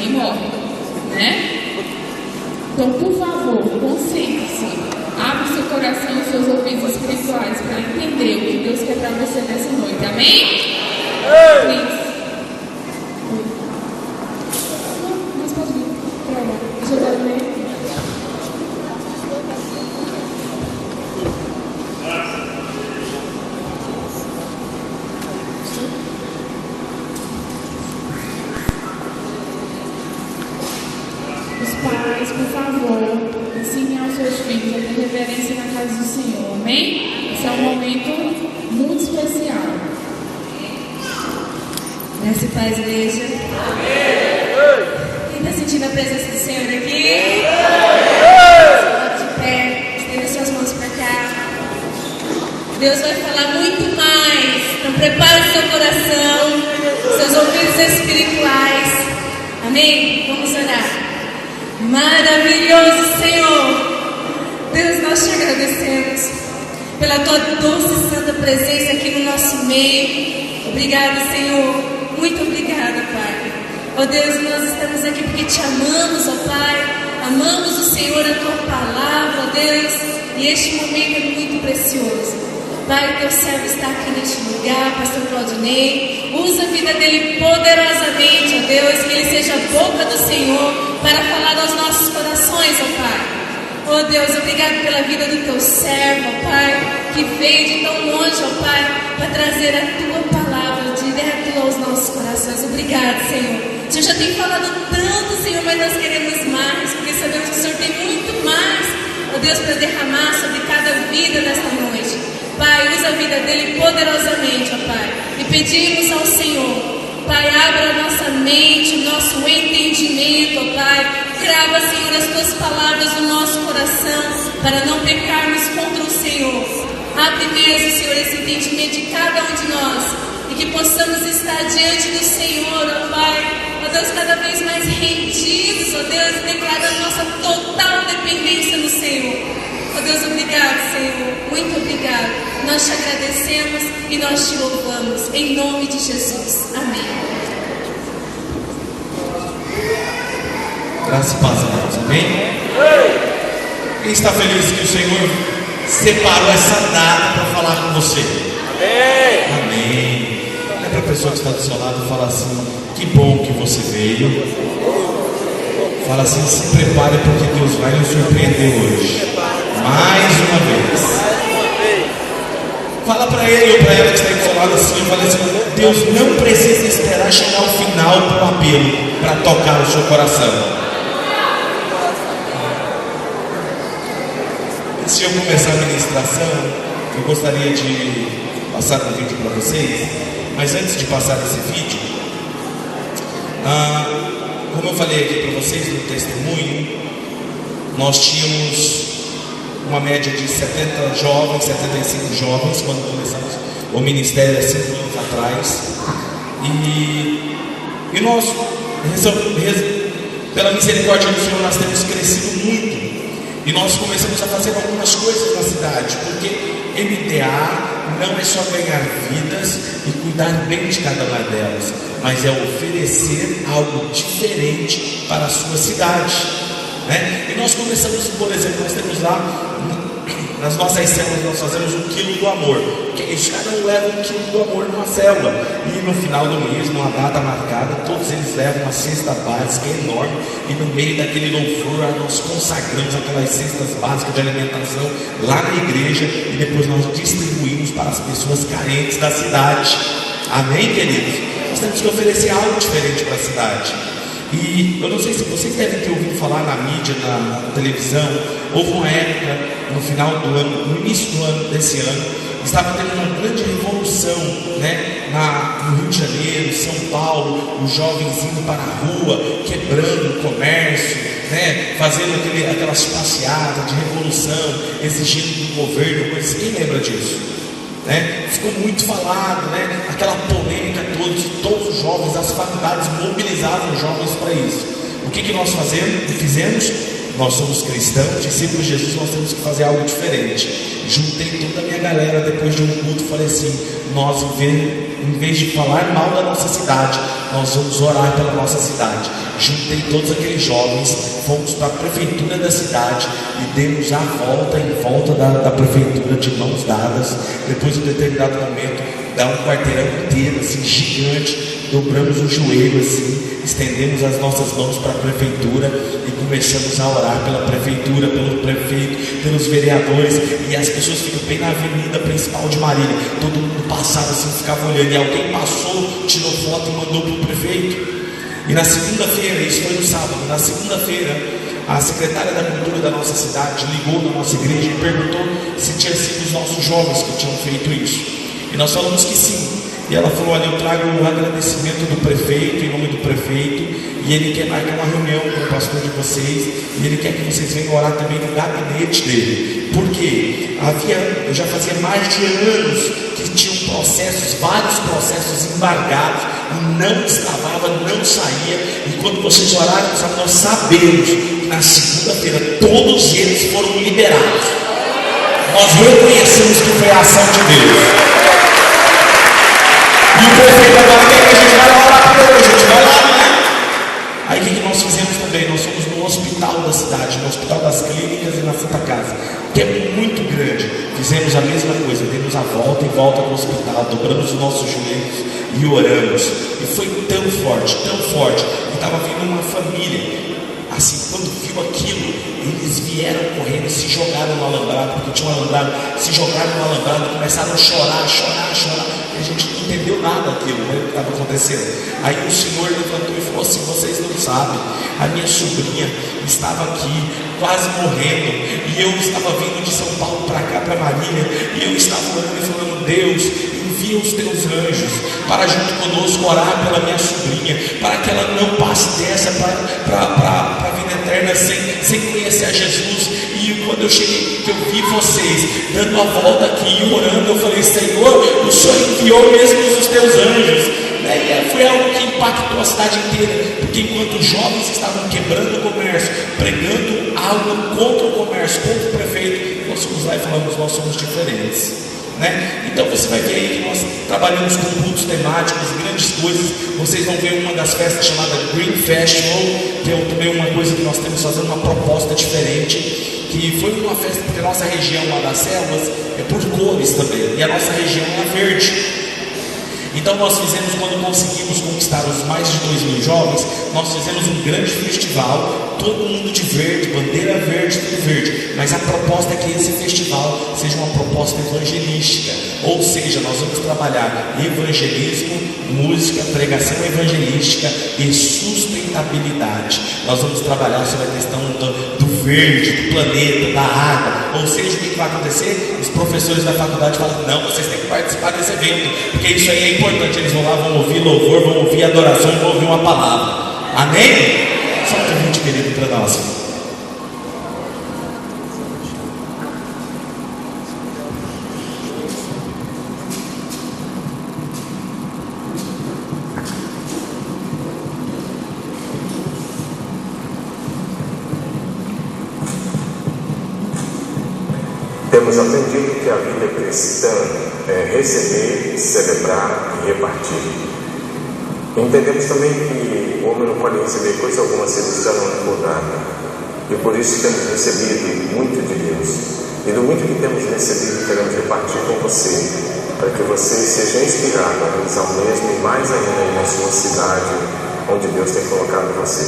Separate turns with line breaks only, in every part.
e morre, né? Então, por favor, concentre-se. Abra seu coração e seus ouvidos espirituais para entender o que Deus quer para você nessa noite. Amém? Please. Mas pode vir. Deixa eu dar o meio. Pais, por favor, ensinem aos seus filhos a ter reverência na casa do Senhor, amém? Esse é um momento muito especial.
Graça e paz, igreja. Quem está sentindo a presença do Senhor aqui? Coloque de pé, estenda suas mãos para cá. Deus vai falar muito mais, então prepare seu coração, seus ouvidos espirituais, amém? Vamos orar. Maravilhoso Senhor, Deus, nós te agradecemos pela tua doce e santa presença aqui no nosso meio. Obrigada, Senhor, muito obrigada, Pai. Ó Deus, nós estamos aqui porque te amamos, ó Pai, amamos o Senhor, a tua palavra, ó Deus, e este momento é muito precioso. Pai, teu servo está aqui neste lugar, pastor Claudinei, usa a vida dele poderosamente, ó Deus, que ele seja a boca do Senhor para falar aos nossos corações, ó Pai. Ó Deus, obrigado pela vida do teu servo, ó Pai, que veio de tão longe, ó Pai, para trazer a tua palavra direto aos nossos corações. Obrigado, Senhor. O Senhor já tem falado tanto, Senhor, mas nós queremos mais, porque sabemos que o Senhor tem muito mais, ó Deus, para derramar sobre cada vida nesta noite. Pai, usa a vida dele poderosamente, ó Pai, e pedimos ao Senhor, Pai, abra a nossa mente, o nosso entendimento, ó Pai, grava, Senhor, as tuas palavras no nosso coração, para não pecarmos contra o Senhor. Abre mesmo, Senhor, esse entendimento de cada um de nós, e que possamos estar diante do Senhor, ó Pai, ó Deus, cada vez mais rendidos, ó Deus, e declarar a nossa total dependência no Senhor. Ó Deus, obrigado, Senhor, muito obrigado. Nós te agradecemos e nós te louvamos, em nome de Jesus. Amém.
Graças e paz a Deus, amém? Quem está feliz que o Senhor separou essa data para falar com você? Amém. É para a pessoa que está do seu lado falar assim: que bom que você veio. Fala assim: se prepare porque Deus vai nos surpreender hoje. Mais uma vez. Fala para ele ou para ela que está aí do seu lado assim: fala assim, Deus não precisa esperar chegar ao final para o apelo, para tocar o seu coração. Antes de eu começar a ministração, eu gostaria de passar um vídeo para vocês. Mas antes de passar esse vídeo, como eu falei aqui para vocês no testemunho, nós tínhamos uma média de 70 jovens, 75 jovens, quando começamos o ministério há 5 anos atrás. E nós, pela misericórdia do Senhor, nós temos crescido muito. E nós começamos a fazer algumas coisas na cidade, porque MTA não é só ganhar vidas e cuidar bem de cada uma delas, mas é oferecer algo diferente para a sua cidade, né? E nós começamos, por exemplo, nós temos lá nas nossas células, nós fazemos 1 quilo do amor, que cada um leva 1 quilo do amor numa célula, e no final do mês, numa data marcada, todos eles levam uma cesta básica enorme, e no meio daquele louvor nós consagramos aquelas cestas básicas de alimentação lá na igreja, e depois nós distribuímos para as pessoas carentes da cidade. Amém, queridos? Nós temos que oferecer algo diferente para a cidade. E eu não sei se vocês devem ter ouvido falar na mídia, na televisão. Houve uma época, no final do ano, no início do ano, desse ano, estava tendo uma grande revolução, né? No Rio de Janeiro, São Paulo, os jovens indo para a rua, quebrando o comércio, né? Fazendo aquelas passeadas de revolução, exigindo do governo coisas. Quem lembra disso? Né? Ficou muito falado, né? Aquela polêmica todos os jovens, as faculdades mobilizavam os jovens para isso. O que nós fizemos? Nós somos cristãos, discípulos de Jesus, nós temos que fazer algo diferente. Juntei toda a minha galera depois de um culto e falei assim: nós, em vez de falar mal da nossa cidade, nós vamos orar pela nossa cidade. juntei todos aqueles jovens, fomos para a prefeitura da cidade e demos a volta em volta da prefeitura de mãos dadas. Depois de um determinado momento, dá um quarteirão inteiro, assim, gigante, dobramos o joelho assim, estendemos as nossas mãos para a prefeitura e começamos a orar pela prefeitura, pelo prefeito, pelos vereadores, e as pessoas ficam bem na avenida principal de Marília, todo mundo passava assim, ficava olhando, e alguém passou, tirou foto e mandou para o prefeito. E na segunda-feira, isso foi no sábado, na segunda-feira, a secretária da cultura da nossa cidade ligou na nossa igreja e perguntou se tinha sido os nossos jovens que tinham feito isso, e nós falamos que sim. E ela falou: olha, eu trago o agradecimento do prefeito, em nome do prefeito, e ele quer marcar uma reunião com o pastor de vocês, e ele quer que vocês venham orar também no gabinete dele, porque eu já fazia mais de anos que tinham processos, vários processos embargados, e não destravava, não saía, e quando vocês oraram, nós sabemos que na segunda-feira todos eles foram liberados. Nós reconhecemos que foi a ação de Deus. E o prefeito agora quer que a gente vai orar para ele, a gente vai lá, né? Aí o que nós fizemos também? Nós fomos no hospital da cidade, no Hospital das Clínicas e na Santa Casa, que é muito grande. Fizemos a mesma coisa, demos a volta e volta no hospital, dobramos os nossos joelhos e oramos. E foi tão forte, e estava vindo uma família. Assim, quando viu aquilo, eles vieram correndo e se jogaram no alambrado, porque tinha um alambrado, se jogaram no alambrado, começaram a chorar, e a gente não entendeu nada daquilo, né, que estava acontecendo. Aí o Senhor levantou e falou assim: vocês não sabem, a minha sobrinha estava aqui, quase morrendo, e eu estava vindo de São Paulo para cá, para Marília, e eu estava orando e falando: Deus, envia os teus anjos para junto conosco orar pela minha sobrinha, para que ela não passe dessa para a vida eterna sem conhecer a Jesus. E quando eu cheguei, que eu vi vocês dando a volta aqui e orando, eu falei: Senhor, o Senhor enviou mesmo os teus anjos, né? E foi algo que impactou a cidade inteira, porque enquanto os jovens estavam quebrando o comércio, pregando algo contra o comércio, contra o prefeito, nós fomos lá e falamos: nós somos diferentes. Né? Então você vai ver aí que nós trabalhamos com cultos temáticos, grandes coisas. Vocês vão ver uma das festas chamada Green Festival, que é também uma coisa que nós temos fazendo uma proposta diferente, que foi uma festa, porque a nossa região lá das selvas é por cores também, e a nossa região é verde. Então nós fizemos, quando conseguimos conquistar os mais de 2.000 jovens, nós fizemos um grande festival, todo mundo de verde, bandeira verde, tudo verde. Mas a proposta é que esse festival seja uma proposta evangelística, ou seja, nós vamos trabalhar evangelismo, música, pregação evangelística e sustentabilidade. Nós vamos trabalhar sobre a questão do verde, do planeta, da água. Ou seja, o que vai acontecer? Os professores da faculdade falam: não, vocês têm que participar desse evento, porque isso aí é importante. Eles vão lá, vão ouvir louvor, vão ouvir adoração, vão ouvir uma palavra. Amém? Solta o vídeo, querido, para nós.
Temos aprendido que a vida cristã é receber, celebrar e repartir. Entendemos também que o homem não pode receber coisa alguma se buscar não for nada. E por isso temos recebido muito de Deus. E do muito que temos recebido, queremos repartir com você, para que você seja inspirado a realizar o mesmo e mais ainda na sua cidade, onde Deus tem colocado você.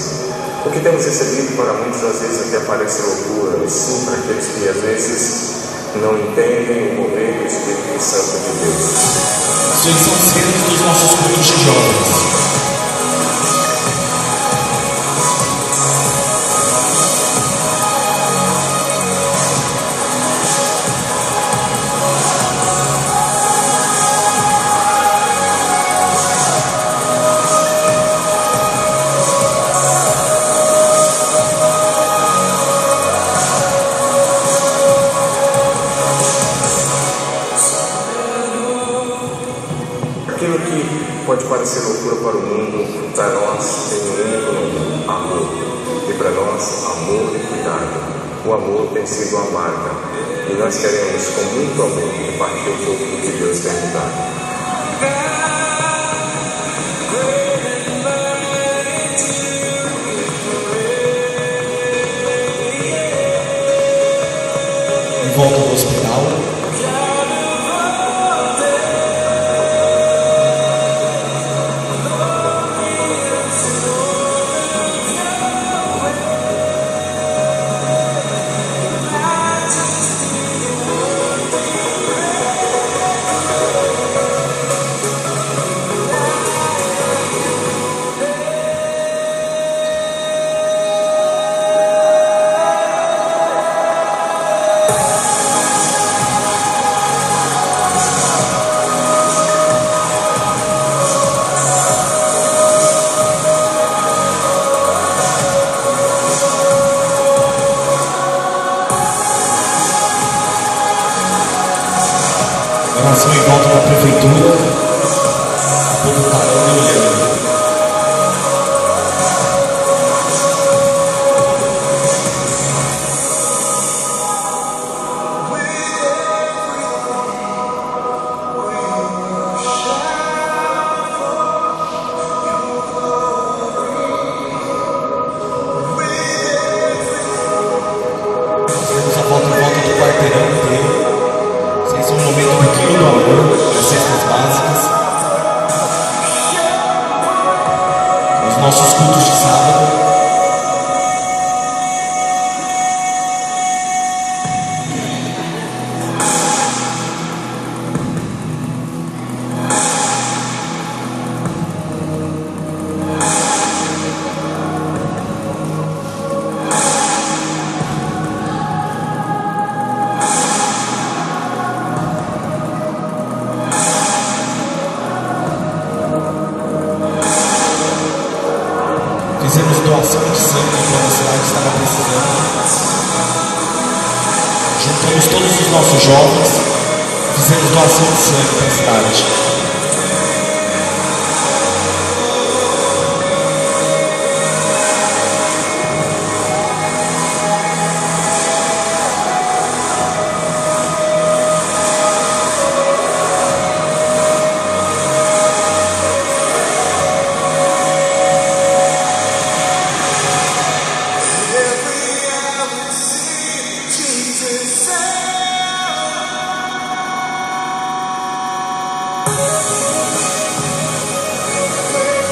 O que temos recebido para muitos às vezes até parece loucura, sim, para aqueles que às vezes não entendem o mover do Espírito Santo de Deus.
Vocês são os filhos dos nossos cultos de jovens.
Aquilo que pode parecer loucura para o mundo, para nós tem um único nome: amor. E para nós, amor e cuidado. O amor tem sido a marca, e nós queremos, com muito amor, repartir o pouco que Deus tem nos dado.
oração em volta da prefeitura, o povo parando e olhando. Fizemos a volta em volta do quarteirão inteiro. Vocês são um momento do quilo do amor, das cestas básicas. Os nossos cultos de sábado. Fizemos doação de sangue para a cidade que estava precisando. Juntamos todos os nossos jovens. Fizemos doação de sangue para a cidade.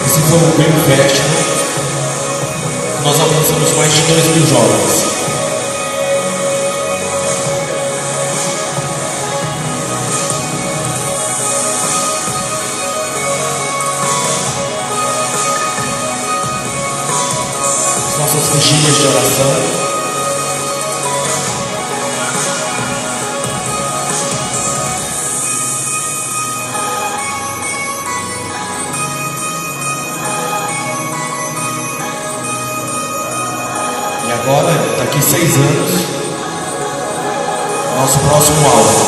Esse foi o Green Festival. Nós alcançamos mais de 2.000 jovens. As nossas vigílias de oração. E agora, daqui 6 anos, nosso próximo alvo.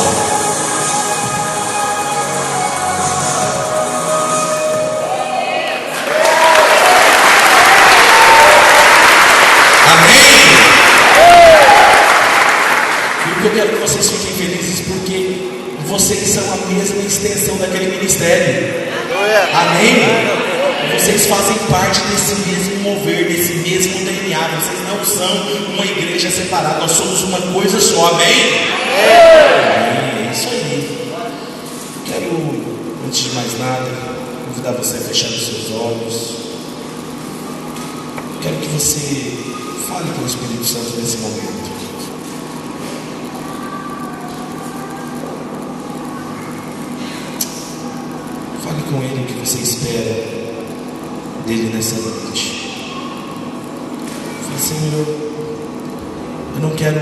Amém? E eu quero que vocês fiquem felizes porque vocês são a mesma extensão daquele ministério. Amém? Vocês fazem parte desse mesmo mover, desse mesmo DNA. Vocês não são uma igreja separada. Nós somos uma coisa só. Amém? É isso aí. Quero, antes de mais nada, convidar você a fechar os seus olhos. Quero que você fale com o Espírito Santo nesse momento. Fale com Ele o que você espera dele nessa noite. Fale, Senhor, eu não quero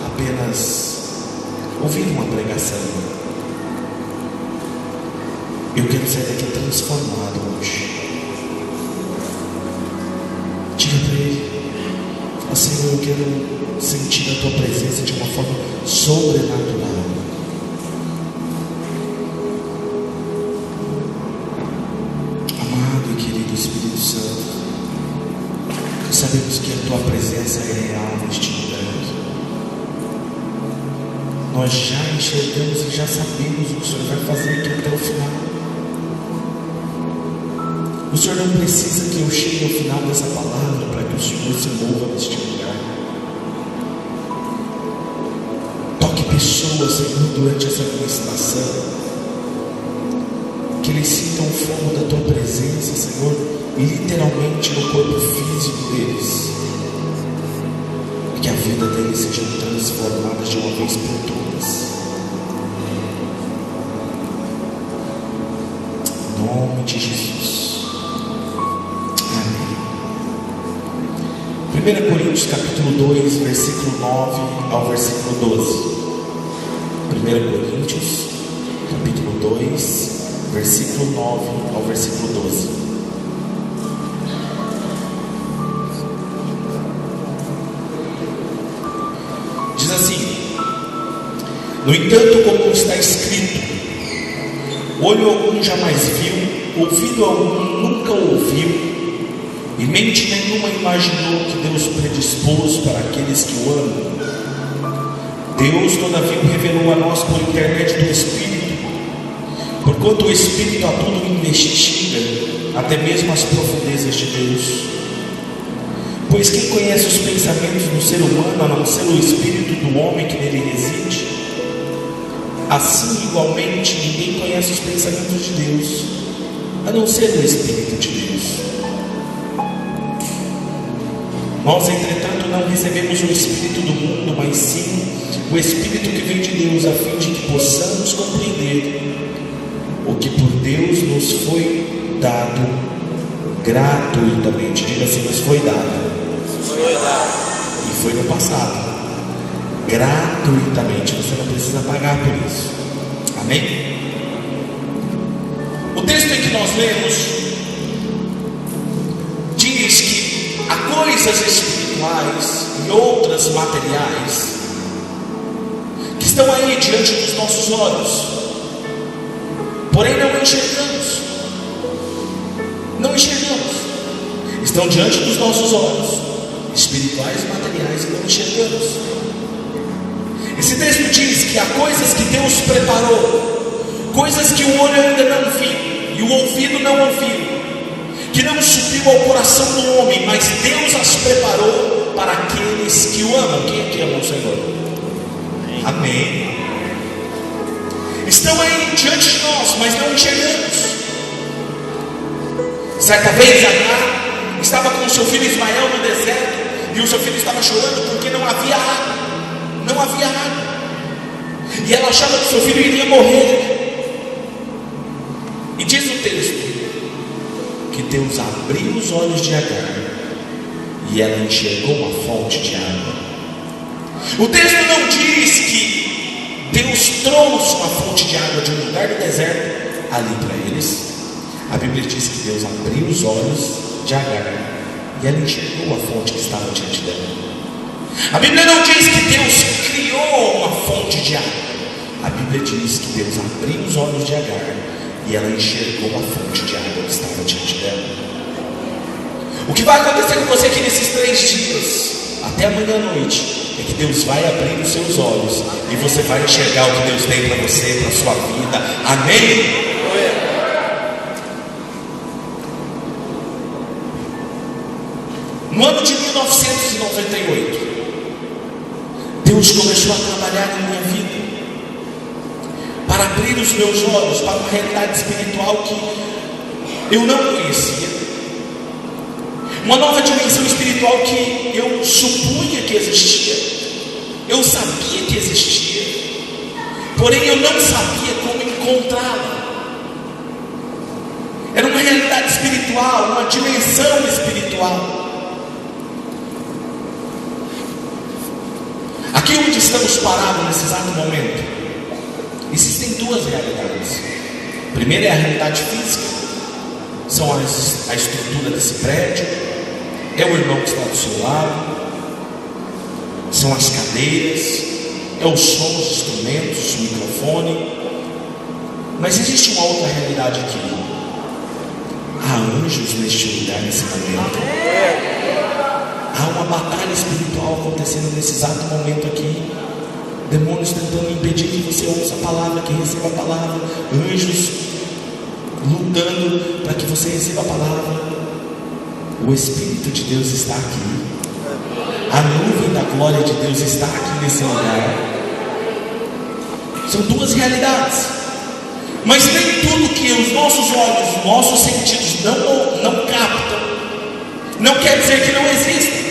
apenas ouvir uma pregação. Eu quero sair daqui transformado hoje. Diga para Ele. Fala, Senhor, eu quero sentir a Tua presença de uma forma sobrenatural. Espírito Santo, sabemos que a Tua presença é real neste lugar. Nós já enxergamos e já sabemos o que o Senhor vai fazer aqui até o final. O Senhor não precisa que eu chegue ao final dessa palavra para que o Senhor se mova neste lugar. Toque pessoas, Senhor, durante essa ministração. Que eles sintam o fogo da Tua presença, Senhor, e literalmente no corpo físico deles. E que a vida deles seja transformada de uma vez por todas. Em nome de Jesus. Amém. 1 Coríntios capítulo 2, versículo 9 ao versículo 12. 1 Coríntios capítulo 2, versículo 9 ao versículo 12. Diz assim: No entanto, como está escrito: olho algum jamais viu, ouvido algum nunca ouviu, e mente nenhuma imaginou que Deus predispôs para aqueles que o amam. Deus, todavia, o revelou a nós por intermédio do Espírito, porquanto o Espírito a tudo investiga, até mesmo as profundezas de Deus. Pois quem conhece os pensamentos do ser humano, a não ser o Espírito do homem que nele reside? Assim, igualmente, ninguém conhece os pensamentos de Deus, a não ser o Espírito de Deus. Nós, entretanto, não recebemos o Espírito do mundo, mas sim o Espírito que vem de Deus, a fim de que possamos compreender o que por Deus nos foi dado gratuitamente. Diga assim: nos foi dado. E foi no passado. Gratuitamente. Você não precisa pagar por isso. Amém? O texto em que nós lemos diz que há coisas espirituais e outras materiais que estão aí diante dos nossos olhos, porém não enxergamos. Não enxergamos. Estão diante dos nossos olhos, espirituais e materiais, e não enxergamos. Esse texto diz que há coisas que Deus preparou, coisas que o olho ainda não viu e o ouvido não ouviu, que não subiu ao coração do homem, mas Deus as preparou para aqueles que o amam. Quem aqui ama o Senhor? Amém. Estão aí diante de nós, mas não enxergamos. Certa vez Agar estava com o seu filho Ismael no deserto, e o seu filho estava chorando porque não havia água. Não havia água. E ela achava que seu filho iria morrer. E diz o texto que Deus abriu os olhos de Agar e ela enxergou uma fonte de água. O texto não diz que Deus trouxe uma fonte de água de um lugar do deserto ali para eles. A Bíblia diz que Deus abriu os olhos de Agar e ela enxergou a fonte que estava diante dela. A Bíblia não diz que Deus criou uma fonte de água. A Bíblia diz que Deus abriu os olhos de Agar e ela enxergou a fonte de água que estava diante dela. O que vai acontecer com você aqui nesses 3 dias, até amanhã à noite, é que Deus vai abrir os seus olhos e você vai enxergar o que Deus tem para você, para a sua vida. Amém? No ano de 1998, Deus começou a trabalhar na minha vida para abrir os meus olhos para uma realidade espiritual que eu não conhecia, uma nova dimensão espiritual que eu supunha que existia, eu sabia que existia, porém eu não sabia como encontrá-la. Era uma realidade espiritual, uma dimensão espiritual. Aqui onde estamos parados nesse exato momento, existem 2 realidades. A primeira é a realidade física, são a estrutura desse prédio, é o irmão que está do seu lado, são as cadeiras, é o som dos instrumentos, o microfone. Mas existe uma outra realidade aqui. Há anjos neste lugar, nesse momento. Há uma batalha espiritual acontecendo nesse exato momento aqui. Demônios tentando impedir que você ouça a palavra, que receba a palavra. Anjos lutando para que você receba a palavra. O Espírito de Deus está aqui. A nuvem da glória de Deus está aqui nesse lugar. São 2 realidades. Mas nem tudo que os nossos olhos, os nossos sentidos não captam, não quer dizer que não exista.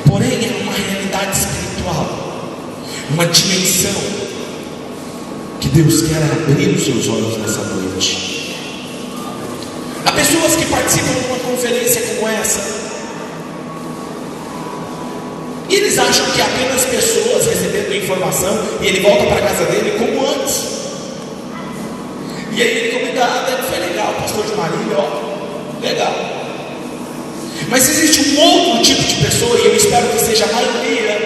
Porém, é uma realidade espiritual, uma dimensão que Deus quer abrir os seus olhos nessa noite. Há pessoas que participam de uma conferência como essa e eles acham que apenas pessoas recebendo informação e ele volta para a casa dele como antes. E aí ele convidado, foi legal, pastor de Marília, ó, legal. Mas existe um outro tipo de pessoa, e eu espero que seja seja a maioria,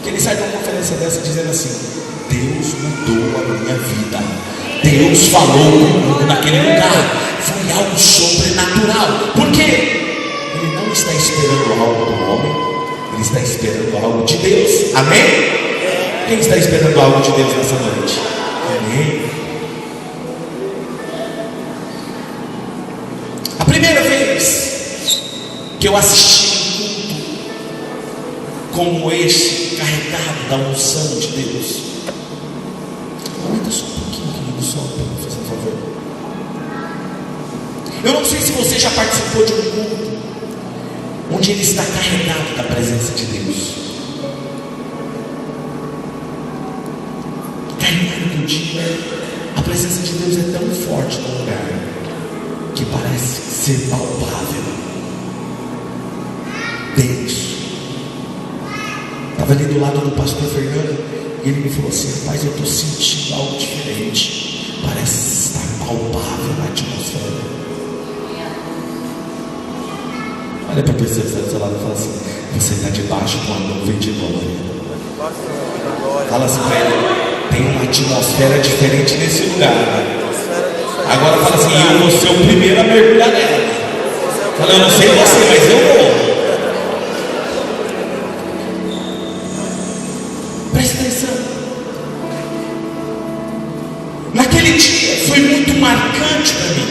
que ele sai de uma conferência dessa dizendo assim: Deus mudou a minha vida, Deus falou comigo naquele lugar, foi algo sobrenatural. Por quê? Ele não está esperando algo do homem, ele está esperando algo de Deus. Amém? Quem está esperando algo de Deus nessa noite? Amém? A primeira vez que eu assisti um culto como este, carregado da unção de Deus, aumenta só um pouquinho, querido, só para me fazer um favor. Eu não sei se você já participou de um culto onde ele está carregado da presença de Deus. Carregado que eu digo, a presença de Deus é tão forte no lugar que parece ser palpável. Deus. Estava ali do lado do pastor Fernando e ele me falou assim: rapaz, eu estou sentindo algo diferente, parece estar palpável na atmosfera. Olha para a pessoa que está do seu lado e fala assim: você está debaixo de uma nuvem de glória. Fala assim para ele: tem uma atmosfera diferente nesse lugar. Agora fala assim: eu vou ser o primeiro a mergulhar nela. Fala: eu não sei você, mas eu vou. Presta atenção. Naquele dia foi muito marcante para mim.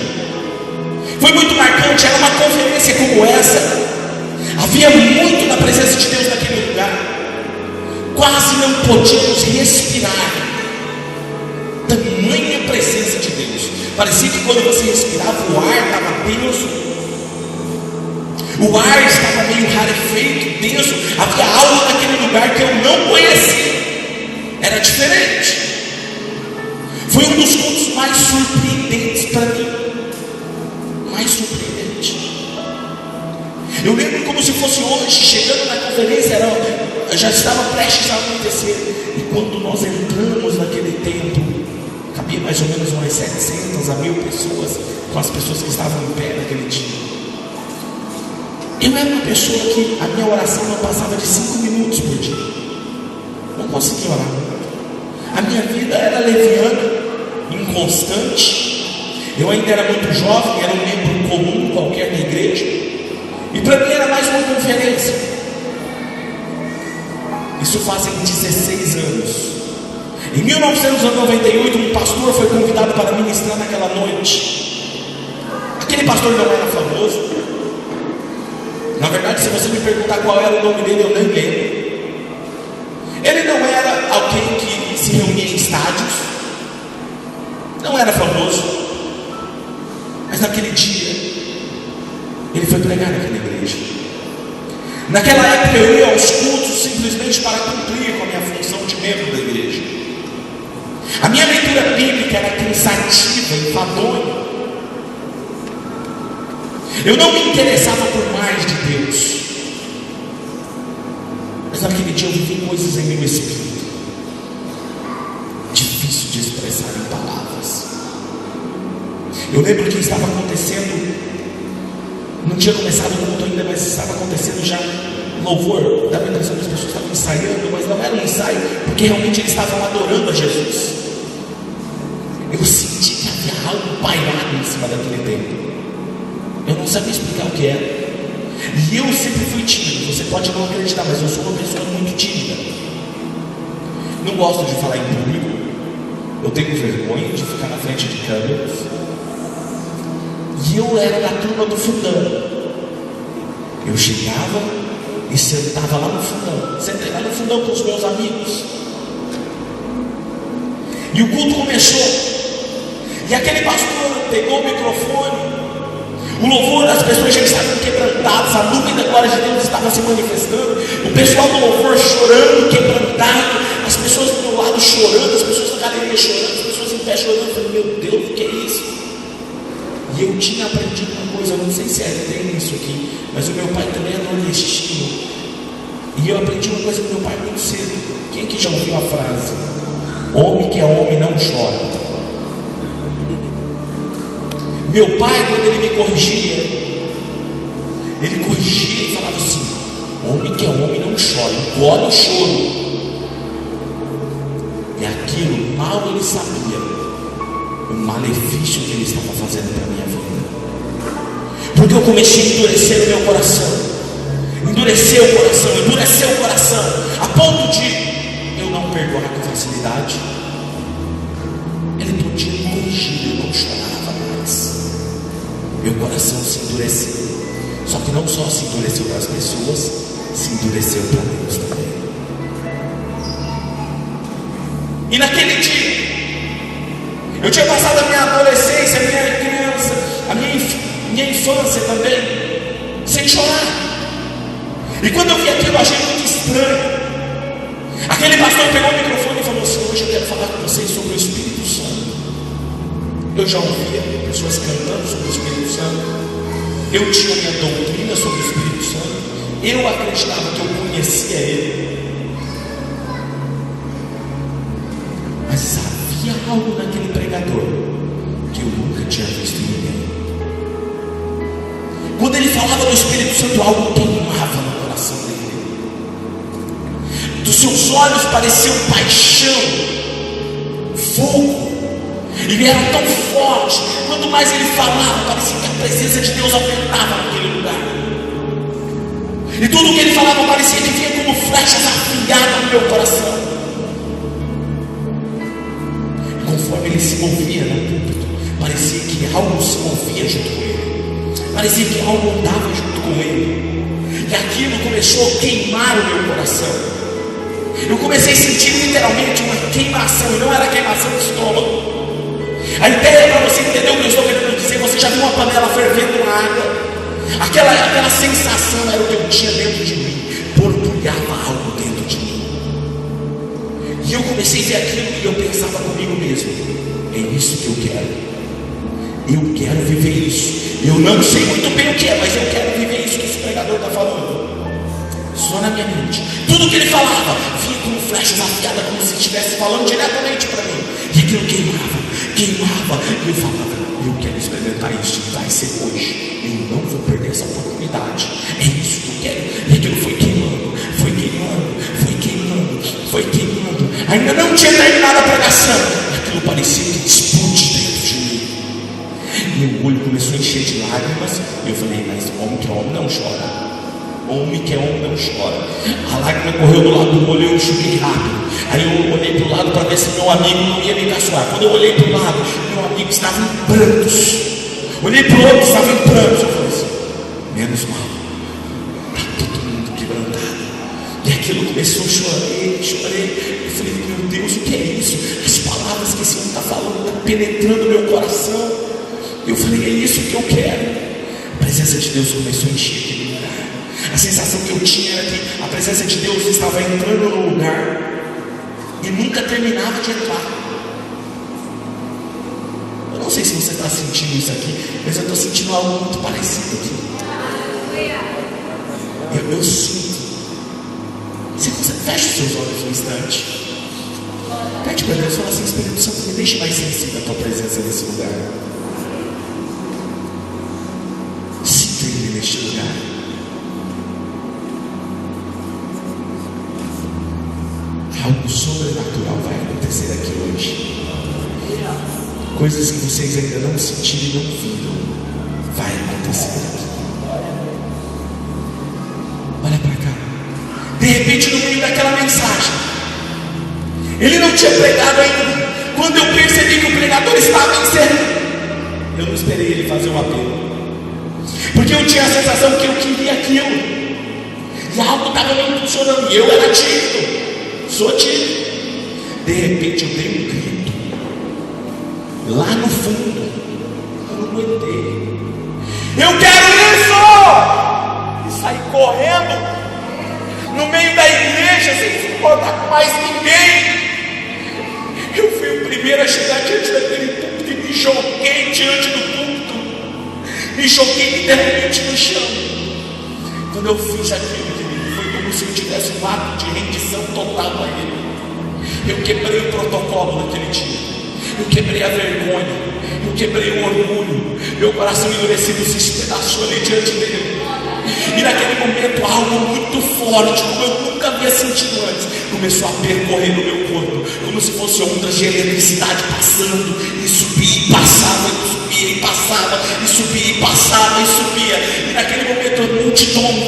Foi muito marcante. Era uma conferência como essa. Havia muito da presença de Deus naquele lugar. Quase não podíamos respirar. Tamanha presença de Deus. Parecia que quando você respirava, o ar estava denso. O ar estava meio rarefeito, denso. Havia algo naquele lugar que eu não conhecia. Era diferente. Foi um dos cultos mais surpreendentes para mim. Mais surpreendente. Eu lembro como se fosse hoje, chegando na conferência, já estava prestes a acontecer. E quando nós entramos naquele templo, cabia mais ou menos umas 700 a 1000 pessoas, com as pessoas que estavam em pé naquele dia. Eu era uma pessoa que a minha oração não passava de 5 minutos por dia. Não conseguia orar muito. A minha vida era leviana, inconstante. Eu ainda era muito jovem, era um membro comum qualquer da igreja. E para mim era mais uma conferência. Isso fazem 16 anos. Em 1998, um pastor foi convidado para ministrar naquela noite. Aquele pastor não era famoso. Na verdade, se você me perguntar qual era o nome dele, eu nem lembro. Ele não era alguém que se reunia em estádios. Não era famoso. Mas naquele dia, ele foi pregar naquela igreja. Naquela época eu ia aos cultos simplesmente para cumprir com a minha função de membro da igreja. A minha leitura bíblica era cansativa, enfadonha. Eu não me interessava por mais de Deus. Mas naquele dia eu vivi coisas em meu espírito, difícil de expressar em palavras. Eu lembro que estava acontecendo, não tinha começado o culto ainda, mas estava acontecendo já louvor. Dava a impressão que as pessoas estavam ensaiando, mas não era um ensaio, porque realmente eles estavam adorando a Jesus. Eu senti que havia algo pairado em cima daquele templo. Eu não sabia explicar o que era. E eu sempre fui tímido. Você pode não acreditar, mas eu sou uma pessoa muito tímida. Não gosto de falar em público. Eu tenho vergonha de ficar na frente de câmeras. E eu era da turma do fundão. Eu chegava e sentava lá no fundão. Sentei lá no fundão com os meus amigos. E o culto começou. E aquele pastor pegou o microfone. O louvor, as pessoas já estavam quebrantadas, a nuvem da glória de Deus estava se manifestando, o pessoal do louvor chorando, quebrantado, as pessoas do meu lado chorando, as pessoas da galeria chorando, as pessoas em pé chorando. Eu falei: meu Deus, o que é isso? E eu tinha aprendido uma coisa, eu não sei se tem isso aqui, mas o meu pai também é nordestino, e eu aprendi uma coisa com meu pai muito cedo. Quem aqui já ouviu a frase: homem que é homem não chora? Meu pai, quando ele me corrigia, ele corrigia e falava assim: Homem que é homem não chora, engole o choro. E aquilo, mal ele sabia o malefício que ele estava fazendo para a minha vida. Porque eu comecei a endurecer o meu coração. Endurecer o coração, a ponto de eu não perdoar com facilidade. Ele podia me corrigir, eu não chorava mais. Meu coração se endureceu. Só que não só se endureceu para as pessoas, se endureceu para Deus também. E naquele dia, eu tinha passado a minha adolescência, a minha criança, a minha infância também, sem chorar. E quando eu vi aquilo, eu achei muito estranho. Aquele pastor pegou o microfone e falou assim: hoje eu quero falar com vocês sobre o Espírito Santo. Eu já ouvia pessoas cantando sobre o Espírito Santo. Eu tinha minha doutrina sobre o Espírito Santo. Eu acreditava que eu conhecia ele. Mas havia algo naquele pregador que eu nunca tinha visto em ninguém. Quando ele falava do Espírito Santo, algo queimava no coração dele. Dos seus olhos pareciam paixão, fogo. Ele era tão forte. Quanto mais ele falava, parecia que a presença de Deus aumentava naquele lugar. E tudo que ele falava parecia que vinha como flechas afiadas no meu coração. E conforme ele se movia no púlpito, parecia que algo se movia junto com ele. Parecia que algo andava junto com ele. E aquilo começou a queimar o meu coração. Eu comecei a sentir literalmente uma queimação. E não era queimação do estômago. A ideia, para você entender o que eu estou querendo dizer, você já viu uma panela fervendo na água? Aquela sensação era o que eu tinha dentro de mim. Borbulhava algo dentro de mim. E eu comecei a ver aquilo e eu pensava comigo mesmo: é isso que eu quero. Eu quero viver isso. Eu não sei muito bem o que é, mas eu quero viver isso que esse pregador está falando. Só na minha mente. Tudo que ele falava vinha como flechas afiadas, como se estivesse falando diretamente para mim. E aquilo queimava. E eu falava: eu quero experimentar isso, vai ser hoje. Eu não vou perder essa oportunidade. É isso que eu quero. E aquilo foi queimando. Ainda não tinha terminado a pregação. Aquilo parecia que explode dentro de mim. Meu olho começou a encher de lágrimas. E eu falei: mas homem que é homem não chora. Homem que é homem não chora. A lágrima correu do lado do olho e eu enxuguei rápido. Aí eu olhei para o lado para ver se meu amigo não ia me caçoar. Quando eu olhei para o lado, meu amigo estava em prantos. Olhei para o outro, estava em prantos. Eu falei assim: menos mal, está todo mundo quebrantado. E aquilo começou, chorei. Eu falei: meu Deus, o que é isso? As palavras que esse homem está falando estão penetrando meu coração. Eu falei: é isso que eu quero. A presença de Deus começou a encher aquele lugar. A sensação que eu tinha era que a presença de Deus estava entrando no lugar e nunca terminava de entrar. Eu não sei se você está sentindo isso aqui, mas eu estou sentindo algo muito parecido aqui. Eu sinto. Se você fecha os seus olhos um instante, pede para Deus, fala assim: Espírito Santo, me deixe mais sensível à tua presença nesse lugar. Sinta Ele neste lugar. Algo sobrenatural vai acontecer aqui hoje. Coisas que vocês ainda não sentiram e não viram, vai acontecer aqui. Olha para cá. De repente, no meio daquela mensagem, ele não tinha pregado ainda. Quando eu percebi que o pregador estava encerrando, eu não esperei ele fazer um apelo, porque eu tinha a sensação que eu queria aquilo, e algo estava me funcionando, e eu era tímido. Sou tímido. De repente eu dei um grito lá no fundo. Eu não aguentei. Eu quero isso! E saí correndo no meio da igreja sem se importar com mais ninguém. Eu fui o primeiro a chegar diante daquele púlpito e me joguei diante do púlpito. Me joguei literalmente no chão. Quando eu fiz aquilo, foi como se eu tivesse um ato de rendição total a Ele. Eu quebrei o protocolo naquele dia. Eu quebrei a vergonha. Eu quebrei o orgulho. Meu coração endurecido se espedaçou ali diante dele. E naquele momento algo muito forte, como eu nunca havia sentido antes, começou a percorrer no meu corpo, como se fosse ondas de eletricidade passando, e subia e passava, e subia e passava, e subia e passava, e subia. E naquele momento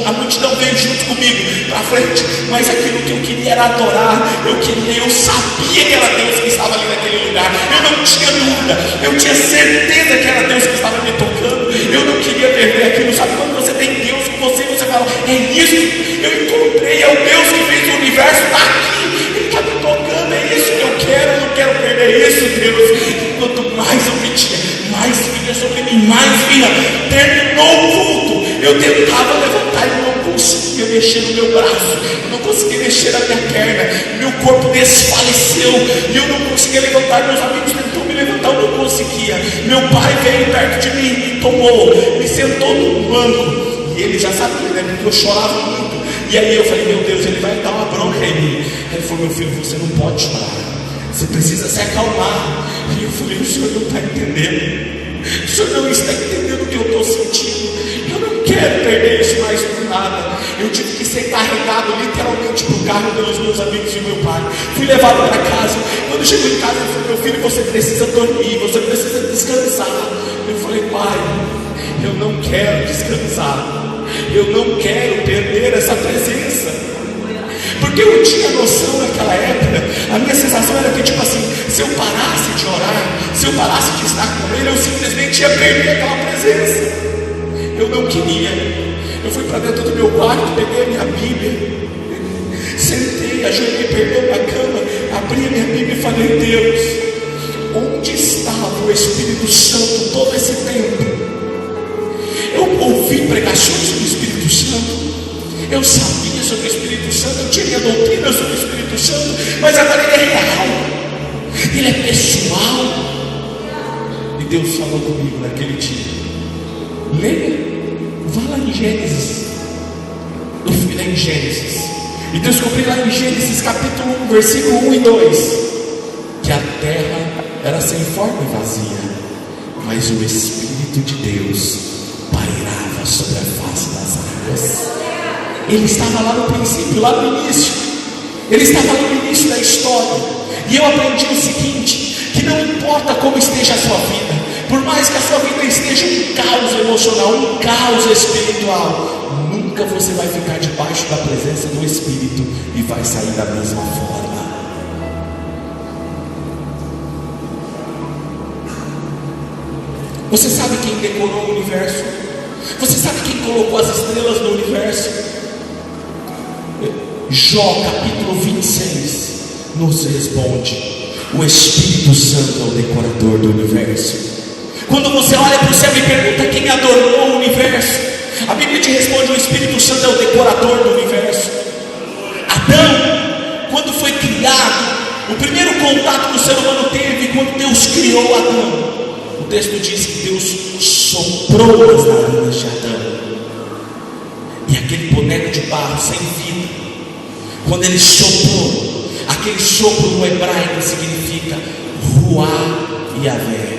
a multidão veio junto comigo para frente, mas aquilo que eu queria era adorar. Eu sabia que era Deus que estava ali naquele lugar, eu não tinha dúvida, eu tinha certeza que era Deus que estava me tocando. Eu não queria perder aquilo. Sabe quando você tem Deus com você, você fala, é isso, eu encontrei, é o Deus que fez o universo, está aqui, Ele está me tocando, é isso que eu quero, eu não quero perder isso, Deus. E quanto mais eu pedia, mais vinha sobre mim, mais vinha. Terminou o culto, eu tentava levantar e não conseguia mexer no meu braço, eu não conseguia mexer na minha perna, meu corpo desfaleceu e eu não conseguia levantar. Meus amigos tentou me levantar, eu não conseguia. Meu pai veio perto de mim, tomou, me sentou num banco, e ele já sabia, né, porque eu chorava muito. E aí eu falei, meu Deus, ele vai dar uma bronca em mim. Ele falou, meu filho, você não pode chorar, você precisa se acalmar. E eu falei, o senhor não está entendendo, o senhor não está entendendo o que eu estou sentindo. Eu não quero perder isso mais por nada. Eu tive que ser carregado literalmente para o carro pelos meus amigos e meu pai. Fui levado para casa. Quando chegou em casa, ele falou, meu filho, você precisa dormir, você precisa descansar. Eu falei, pai, eu não quero descansar, eu não quero perder essa presença. Porque eu tinha noção naquela época, a minha sensação era que, tipo assim, se eu parasse de orar, se eu parasse de estar com Ele, eu simplesmente ia perder aquela presença. Eu não queria. Eu fui para dentro do meu quarto, peguei a minha Bíblia, sentei, ajoelhei, peguei na cama, abri a minha Bíblia e falei, Deus, onde estava o Espírito Santo todo esse tempo? Eu ouvi pregações sobre o Espírito Santo, eu sabia sobre o Espírito Santo, eu tinha doutrina sobre o Espírito Santo, mas agora ele é real, ele é pessoal. E Deus falou comigo naquele dia, leia, vá lá em Gênesis. Eu fui lá em Gênesis e descobri lá em Gênesis capítulo 1, versículo 1 e 2, que a terra era sem forma e vazia, mas o Espírito de Deus pairava sobre a face das águas. Ele estava lá no princípio, lá no início. Ele estava lá no início da história. E eu aprendi o seguinte, que não importa como esteja a sua vida, por mais que a sua vida esteja um caos emocional, um caos espiritual, nunca você vai ficar debaixo da presença do Espírito e vai sair da mesma forma. Você sabe quem decorou o universo? Você sabe quem colocou as estrelas no universo? Jó capítulo 26 nos responde, o Espírito Santo é o decorador do universo. Quando você olha para o céu e pergunta quem adornou o universo, a Bíblia te responde, o Espírito Santo é o decorador do universo. Adão, quando foi criado, o primeiro contato que o ser humano teve quando Deus criou Adão, o texto diz que Deus soprou nas narinas de Adão, e aquele boneco de barro sem vida, quando ele soprou, aquele sopro no hebraico significa Ruá Yahvé,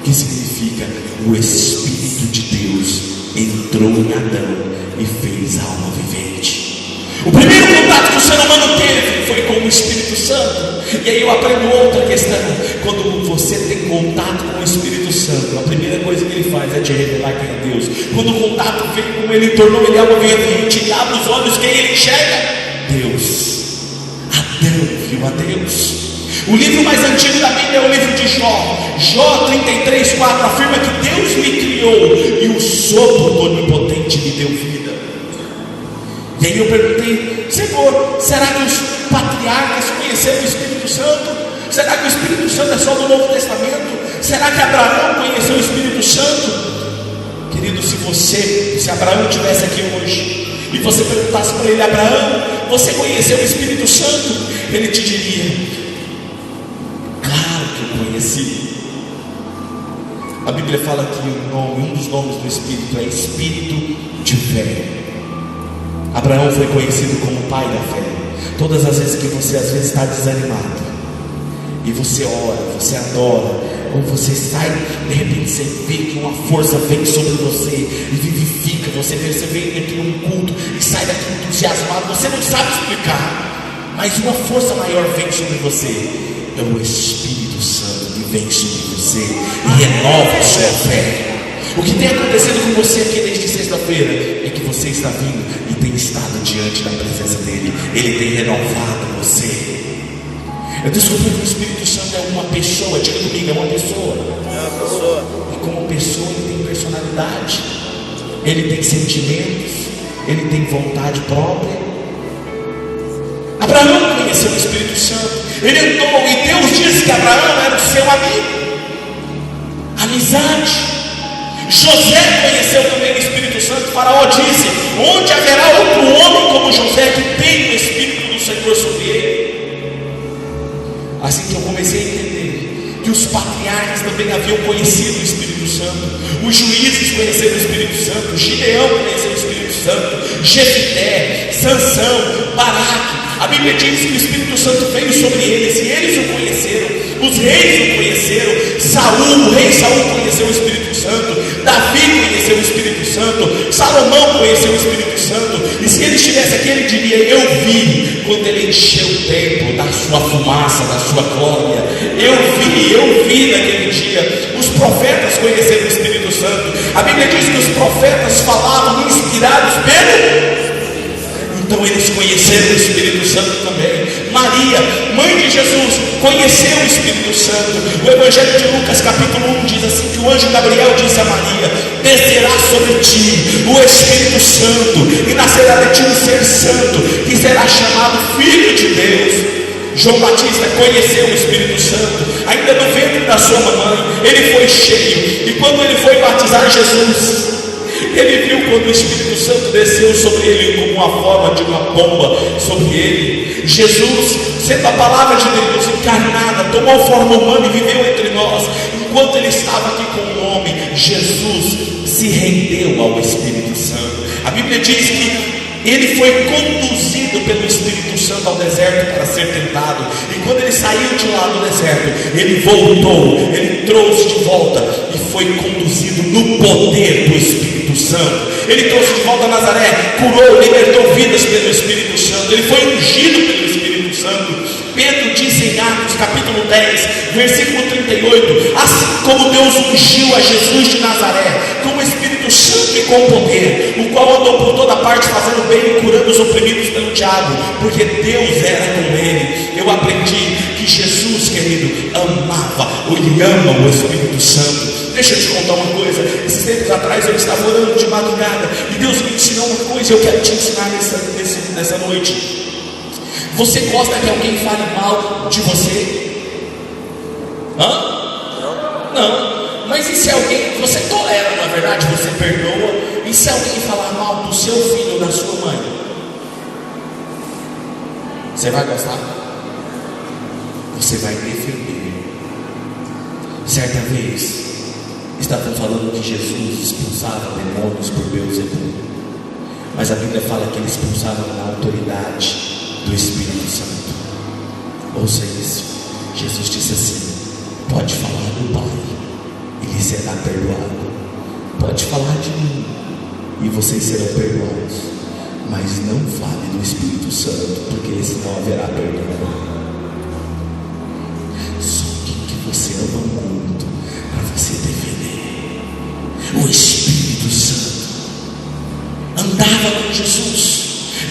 que significa o Espírito de Deus entrou em Adão e fez alma vivente. O primeiro contato que o ser humano teve foi com o Espírito Santo. E aí eu aprendo outra questão. Quando você tem contato com o Espírito Santo, a primeira coisa que ele faz é te revelar quem é Deus. Quando o contato vem com ele, tornou ele alma vivente, ele abre os olhos, quem ele enxerga? Deus. Adão viu a Deus. O livro mais antigo da Bíblia é o livro de Jó. Jó 33:4 afirma que Deus me criou e o sopro do Onipotente me deu vida. E aí eu perguntei, Senhor, será que os patriarcas conheceram o Espírito Santo? Será que o Espírito Santo é só do Novo Testamento? Será que Abraão conheceu o Espírito Santo? Querido, se Abraão estivesse aqui hoje e você perguntasse para ele, Abraão, você conheceu o Espírito Santo? Ele te diria, claro que eu conheci. A Bíblia fala que um dos nomes do Espírito é Espírito de fé. Abraão foi conhecido como pai da fé. Todas as vezes que você às vezes está desanimado e você ora, você adora, Ou você sai, de repente você vê que uma força vem sobre você e vivifica. Você vem aqui num culto e sai daqui entusiasmado. Você não sabe explicar, mas uma força maior vem sobre você. É o Espírito Santo que vem sobre você e renova a sua fé. O que tem acontecido com você aqui desde sexta-feira é que você está vindo e tem estado diante da presença dele. Ele tem renovado você. Eu descobri que o Espírito Santo é uma pessoa. Diga comigo, é uma pessoa. E como pessoa ele tem personalidade, ele tem sentimentos, ele tem vontade própria. Abraão conheceu o Espírito Santo. Ele andou e Deus disse que Abraão era o seu amigo. Amizade. José conheceu também o Espírito Santo. Faraó disse: onde haverá outro homem como José que tem o Espírito do Senhor sobre ele? Assim que eu comecei a entender que os patriarcas também haviam conhecido o Espírito Santo. Os juízes conheceram o Espírito Santo. Gideão conheceu o Espírito Santo. Jefté, Sansão, Baraque. A Bíblia diz que o Espírito Santo veio sobre eles e eles o conheceram. Os reis o conheceram. Saul, o rei Saul conheceu o Espírito Santo. Davi conheceu o Espírito Santo. Salomão conheceu o Espírito Santo. E se ele estivesse aqui, ele diria: eu vi quando ele encheu o templo da sua fumaça, da sua glória. Eu vi naquele dia. Os profetas conheceram o Espírito Santo. A Bíblia diz que os profetas falavam inspirados pelo... Então eles conheceram o Espírito Santo também. Maria, mãe de Jesus, conheceu o Espírito Santo. O Evangelho de Lucas capítulo 1 diz assim, que o anjo Gabriel disse a Maria: descerá sobre ti o Espírito Santo, e nascerá de ti um ser santo, que será chamado Filho de Deus. João Batista conheceu o Espírito Santo. Ainda no ventre da sua mamãe, ele foi cheio. E quando ele foi batizar Jesus, ele viu quando o Espírito Santo desceu sobre ele como uma forma de uma pomba sobre ele. Jesus, sendo a palavra de Deus encarnada, tomou forma humana e viveu entre nós. Enquanto ele estava aqui como um homem, Jesus se rendeu ao Espírito Santo. A Bíblia diz que ele foi conduzido pelo Espírito Santo ao deserto para ser tentado. E quando ele saiu de lá do deserto, ele voltou, ele trouxe de volta e foi conduzido no poder do Espírito Santo. Ele trouxe de volta a Nazaré, curou, libertou vidas pelo Espírito Santo. Ele foi ungido pelo Espírito Santo. Pedro disse em Atos capítulo 10, versículo 38: assim como Deus ungiu a Jesus de Nazaré com o Espírito Santo e com poder, o qual andou por toda parte fazendo bem e curando os oprimidos pelo diabo, porque Deus era com ele. Eu aprendi que Jesus, querido, amava, ou ele ama o Espírito Santo. Deixa eu te contar uma coisa. Esses tempos atrás eu estava orando de madrugada e Deus me ensinou uma coisa e eu quero te ensinar nessa noite. Você gosta que alguém fale mal de você? Não. Mas e se alguém, você tolera, na verdade, você perdoa? E se alguém falar mal do seu filho ou da sua mãe? Você vai gostar? Você vai defender. Certa vez estavam falando que Jesus expulsava demônios por Beelzebub, mas a Bíblia fala que ele expulsava na autoridade do Espírito Santo. Ouça isso. Jesus disse assim: pode falar do Pai e lhe será perdoado. Pode falar de mim e vocês serão perdoados, mas não fale do Espírito Santo, porque esse não haverá perdão. Só que você ama muito para você defender. O Espírito Santo andava com Jesus.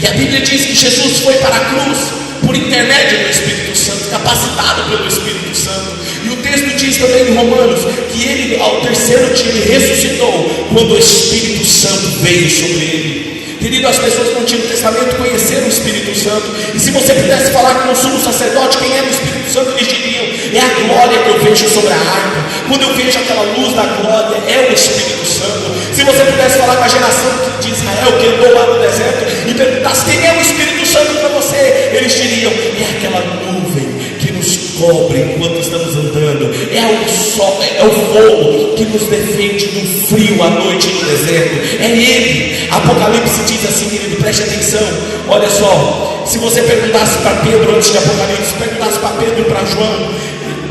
E a Bíblia diz que Jesus foi para a cruz por intermédio do Espírito Santo, capacitado pelo Espírito Santo. E o texto diz também em Romanos que ele, ao terceiro dia, ele ressuscitou quando o Espírito Santo veio sobre ele. Querido, as pessoas no Antigo Testamento conheceram o Espírito Santo. E se você pudesse falar com o sumo sacerdote quem era o Espírito Santo, eles diriam: é a glória que eu vejo sobre a harpa. Quando eu vejo aquela luz da glória, é o Espírito Santo. Se você pudesse falar com a geração de Israel que andou lá no deserto e perguntasse quem é o Espírito Santo para você, eles diriam: é aquela nuvem que nos cobre enquanto estamos andando, é o sol, é o fogo que nos defende do frio à noite no deserto, é ele. Apocalipse diz assim, querido, preste atenção, olha só, se você perguntasse para Pedro antes de Apocalipse, perguntasse para Pedro e para João,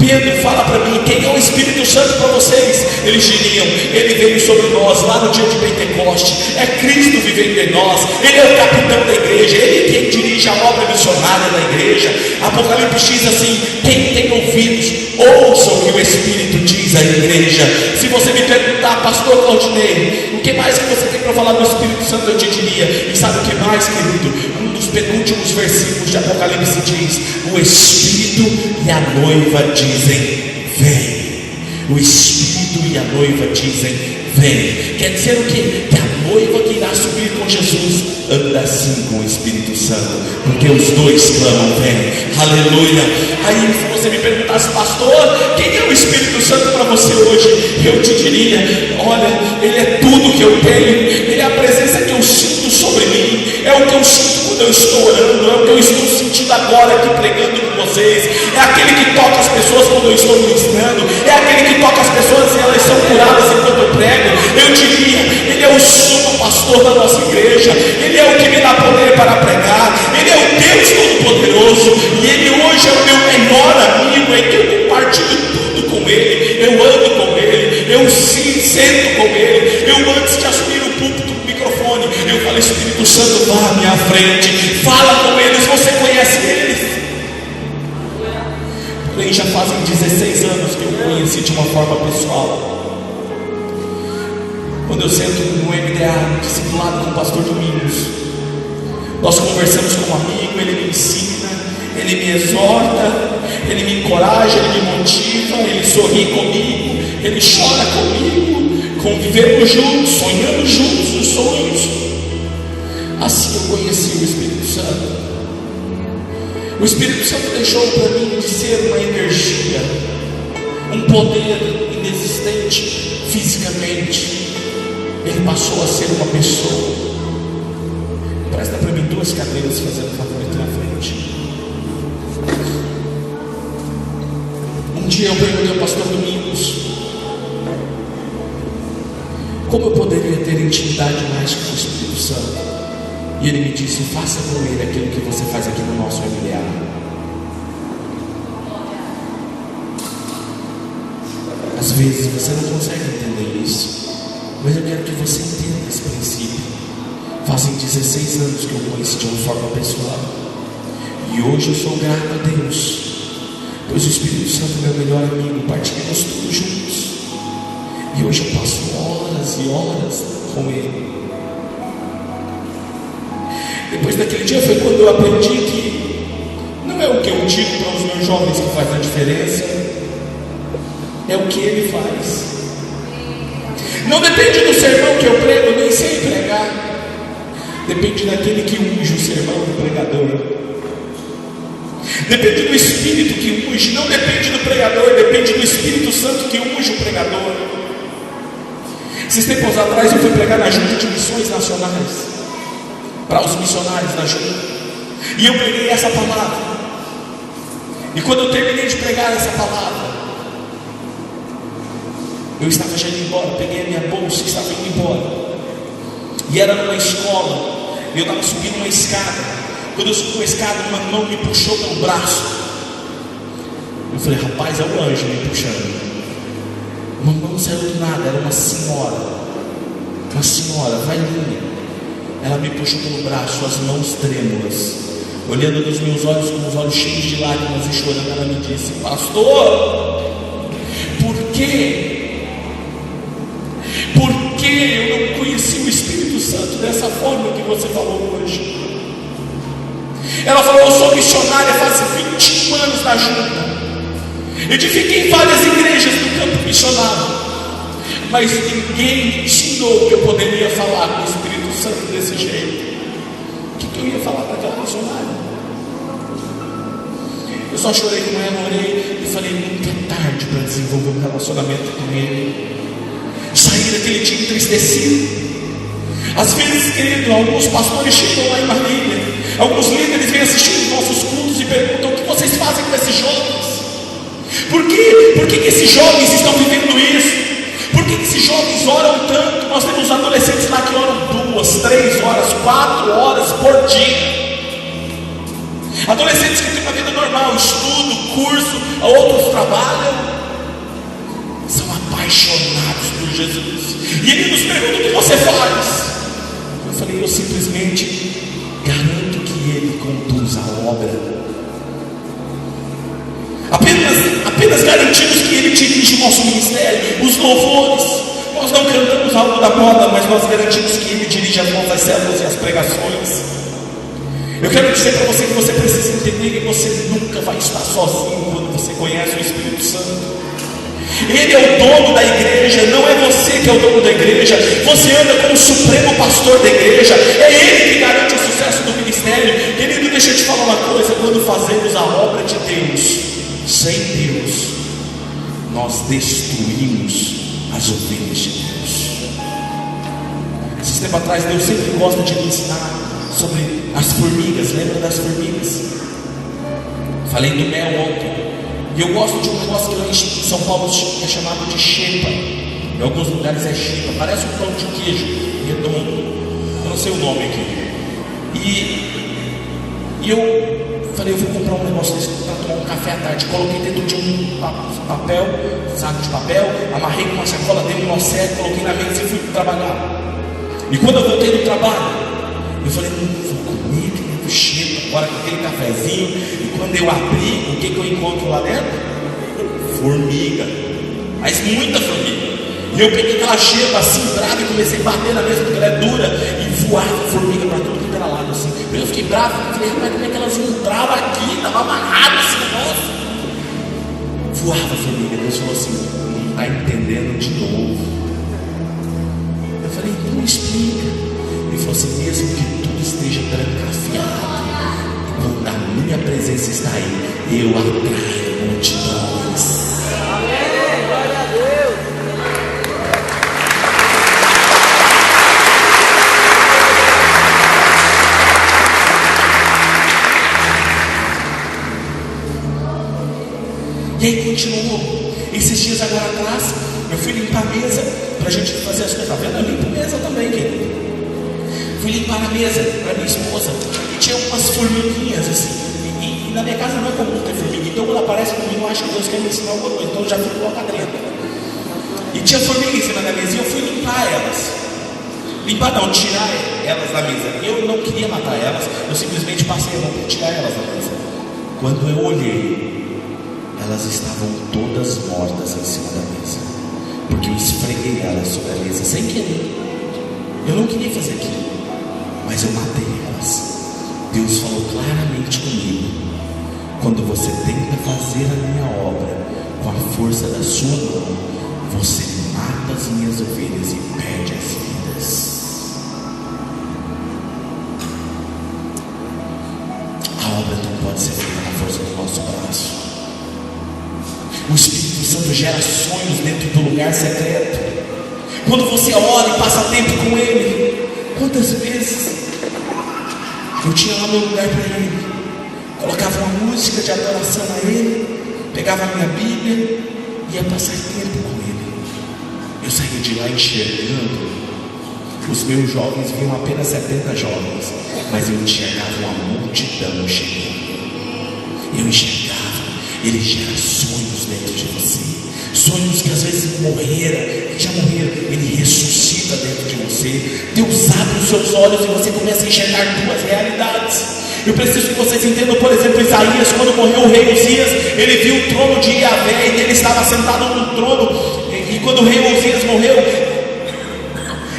Pedro, fala para mim, quem é o Espírito Santo para vocês? Eles diriam, ele veio sobre nós lá no dia de Pentecoste, é Cristo vivendo em nós, ele é o capitão da igreja, ele é quem dirige a obra missionária da igreja. Apocalipse diz assim: quem tem ouvidos, ouça o que o Espírito diz à igreja. Se você me perguntar, pastor Claudinei, o que mais que você tem para falar do Espírito Santo, eu te diria, e sabe o que mais, querido? Um dos penúltimos versículos de Apocalipse diz: o Espírito e a noiva dizem, vem. O Espírito e a noiva dizem, vem. Quer dizer o quê? Que a noiva que irá subir com Jesus anda assim com o Espírito Santo, porque os dois clamam, vem. Aleluia. Aí se você me perguntasse, pastor, quem é o Espírito Santo para você hoje? Eu te diria, olha, ele é tudo que eu tenho, ele é a presença que eu sinto sobre mim, é o que eu sinto quando eu estou orando, é o que eu estou sentindo agora aqui pregando com vocês, é aquele que toca as pessoas quando eu estou ministrando, é aquele que toca as pessoas e elas são curadas enquanto eu prego. Eu diria, ele é o sumo pastor da nossa igreja, ele é o que me dá poder para pregar, ele é o Deus Todo-Poderoso, e ele hoje é o meu melhor amigo, é que eu compartilho tudo com ele, eu ando com ele, eu sento com ele. Eu, antes de assumir o púlpito, o microfone, eu falo: Espírito Santo, vá à minha frente, fala com eles, você conhece eles. Porém, já fazem 16 anos que eu conheci de uma forma pessoal. Quando eu sento no MDA, discipulado com o pastor Domingos, nós conversamos como amigo, ele me ensina, ele me exorta, ele me encoraja, ele me motiva, ele sorri comigo, ele chora comigo, convivemos juntos, sonhamos juntos os sonhos. Assim eu conheci o Espírito Santo. O Espírito Santo deixou para mim de ser uma energia, um poder inexistente fisicamente. Ele passou a ser uma pessoa. Presta para mim 2 cadeiras, fazendo favor, aqui na frente. Um dia eu perguntei ao pastor Domingos como eu poderia ter intimidade mais com o Espírito Santo. E ele me disse: faça com ele aquilo que você faz aqui no nosso MDA. Às vezes você não consegue entender isso, mas eu quero que você entenda esse princípio. Fazem 16 anos que eu conheci de uma forma pessoal, e hoje eu sou grato a Deus, pois o Espírito Santo é meu melhor amigo, partilhamos tudo juntos, e hoje eu passo horas e horas com ele. Depois daquele dia foi quando eu aprendi que não é o que eu digo para os meus jovens que faz a diferença, é o que ele faz. Não depende do sermão que eu prego, eu nem sei pregar. Depende daquele que unge o sermão do pregador. Depende do Espírito que unge, não depende do pregador, depende do Espírito Santo que unge o pregador. Esses tempos atrás eu fui pregar na Junta de Missões Nacionais, para os missionários da Junta, e eu preguei essa palavra. E quando eu terminei de pregar essa palavra, eu estava já indo embora, peguei a minha bolsa e estava indo embora. E era numa escola, e eu estava subindo uma escada. Quando eu subi uma escada, uma mão me puxou pelo braço. Eu falei: rapaz, é o anjo me puxando. Uma mão saiu do nada, era uma senhora, velhinha. Ela me puxou pelo braço, as mãos trêmulas, olhando nos meus olhos com os olhos cheios de lágrimas e chorando. Ela me disse: pastor, por que eu não conheci o Espírito Santo dessa forma que você falou hoje? Ela falou: eu sou missionária faz 21 anos na Junta, edifiquei várias igrejas no campo missionário, mas ninguém me ensinou que eu poderia falar com o Espírito Santo desse jeito. O que eu ia falar para aquela missionária? Eu só chorei com ela, orei e falei: nunca é tarde para desenvolver um relacionamento com Ele. Saí daquele dia entristecido. Às vezes, querido, alguns pastores chegam lá em Marília, alguns líderes vêm assistir os nossos cultos e perguntam: o que vocês fazem com esses jovens? Por quê? Por que esses jovens estão vivendo isso? Por que esses jovens oram tanto? Nós temos adolescentes lá que oram 2, 3 horas, 4 horas por dia. Adolescentes que têm uma vida normal, estudo, curso, outros trabalham, são apaixonados por Jesus. E ele nos pergunta: o que você faz? Eu falei: eu simplesmente garanto que ele conduz a obra. Apenas garantimos que ele dirige o nosso ministério, os louvores. Nós não cantamos algo da moda, mas nós garantimos que ele dirige as nossas células e as pregações. Eu quero dizer para você que você precisa entender que você nunca vai estar sozinho quando você conhece o Espírito Santo. Ele é o dono da igreja, não é você que é o dono da igreja. Você anda como o supremo pastor da igreja, é ele que garante o sucesso do ministério. Querido, deixa eu te falar uma coisa: quando fazemos a obra de Deus sem Deus, nós destruímos as ovelhas de Deus. Esse tempo atrás, Deus sempre gosta de me ensinar sobre as formigas. Lembra das formigas? Falei do mel ontem. E eu gosto de um negócio que lá em São Paulo é chamado de xepa. Em alguns lugares é xepa, parece um pão de queijo redondo, eu não sei o nome aqui. E eu falei: eu vou comprar um negócio desse para tomar um café à tarde. Coloquei dentro de um papel, saco de papel, amarrei com uma sacola, dei um nó cego, coloquei na mesa e fui trabalhar. E quando eu voltei do trabalho, eu falei: vou comer aquele xepa agora com aquele cafezinho. E quando eu abri, o que eu encontro lá dentro? Formiga, mas muita formiga. E eu peguei aquela xepa assim, brava, e comecei a bater na mesa porque ela é dura, e voava formiga para tudo que era lado assim. Eu fiquei bravo, falei: mas como é que elas entravam aqui? Estava amarrado esse negócio. Voava formiga. Deus falou assim: não está entendendo de novo. Eu falei: não explica. Ele falou assim: mesmo que tudo esteja trancafiado, quando a minha presença está aí, eu atraio multidões.
Amém, glória a Deus.
E aí continuou. Esses dias agora atrás, eu fui limpar a mesa para a gente fazer as coisas. Tá vendo? Eu limpo a mesa também, querido. Fui limpar a mesa para minha esposa e tinha umas formiguinhas assim. E na minha casa não é comum ter formiga. Então quando aparece comigo, eu acho que Deus quer me ensinar alguma coisa. Então eu já fui colocar dentro. E tinha formiga em cima da mesa e eu fui limpar elas. Limpar não, tirar elas da mesa. Eu não queria matar elas, eu simplesmente passei a mão para tirar elas da mesa. Quando eu olhei, elas estavam todas mortas em cima da mesa, porque eu esfreguei elas sobre a mesa sem querer. Eu não queria fazer aquilo, mas eu matei elas. Deus falou claramente comigo: quando você tenta fazer a minha obra com a força da sua mão, você mata as minhas ovelhas e perde as vidas. A obra não pode ser feita na força do nosso braço. O Espírito Santo gera sonhos dentro do lugar secreto. Quando você ora e passa tempo com Ele, quantas vezes eu tinha lá meu lugar para Ele, colocava uma música de adoração a Ele, pegava a minha Bíblia e ia passar tempo com Ele. Eu saía de lá enxergando. Os meus jovens viam apenas 70 jovens, mas eu enxergava uma multidão chegando. Eu enxergava. Ele gera sonhos dentro de você, sonhos que às vezes morreram, que já morreram. Ele ressuscita dentro de você. Deus abre os seus olhos e você começa a enxergar duas realidades. Eu preciso que vocês entendam, por exemplo, Isaías, quando morreu o rei Uzias, ele viu o trono de Yahvé e ele estava sentado no trono. E quando o rei Uzias morreu,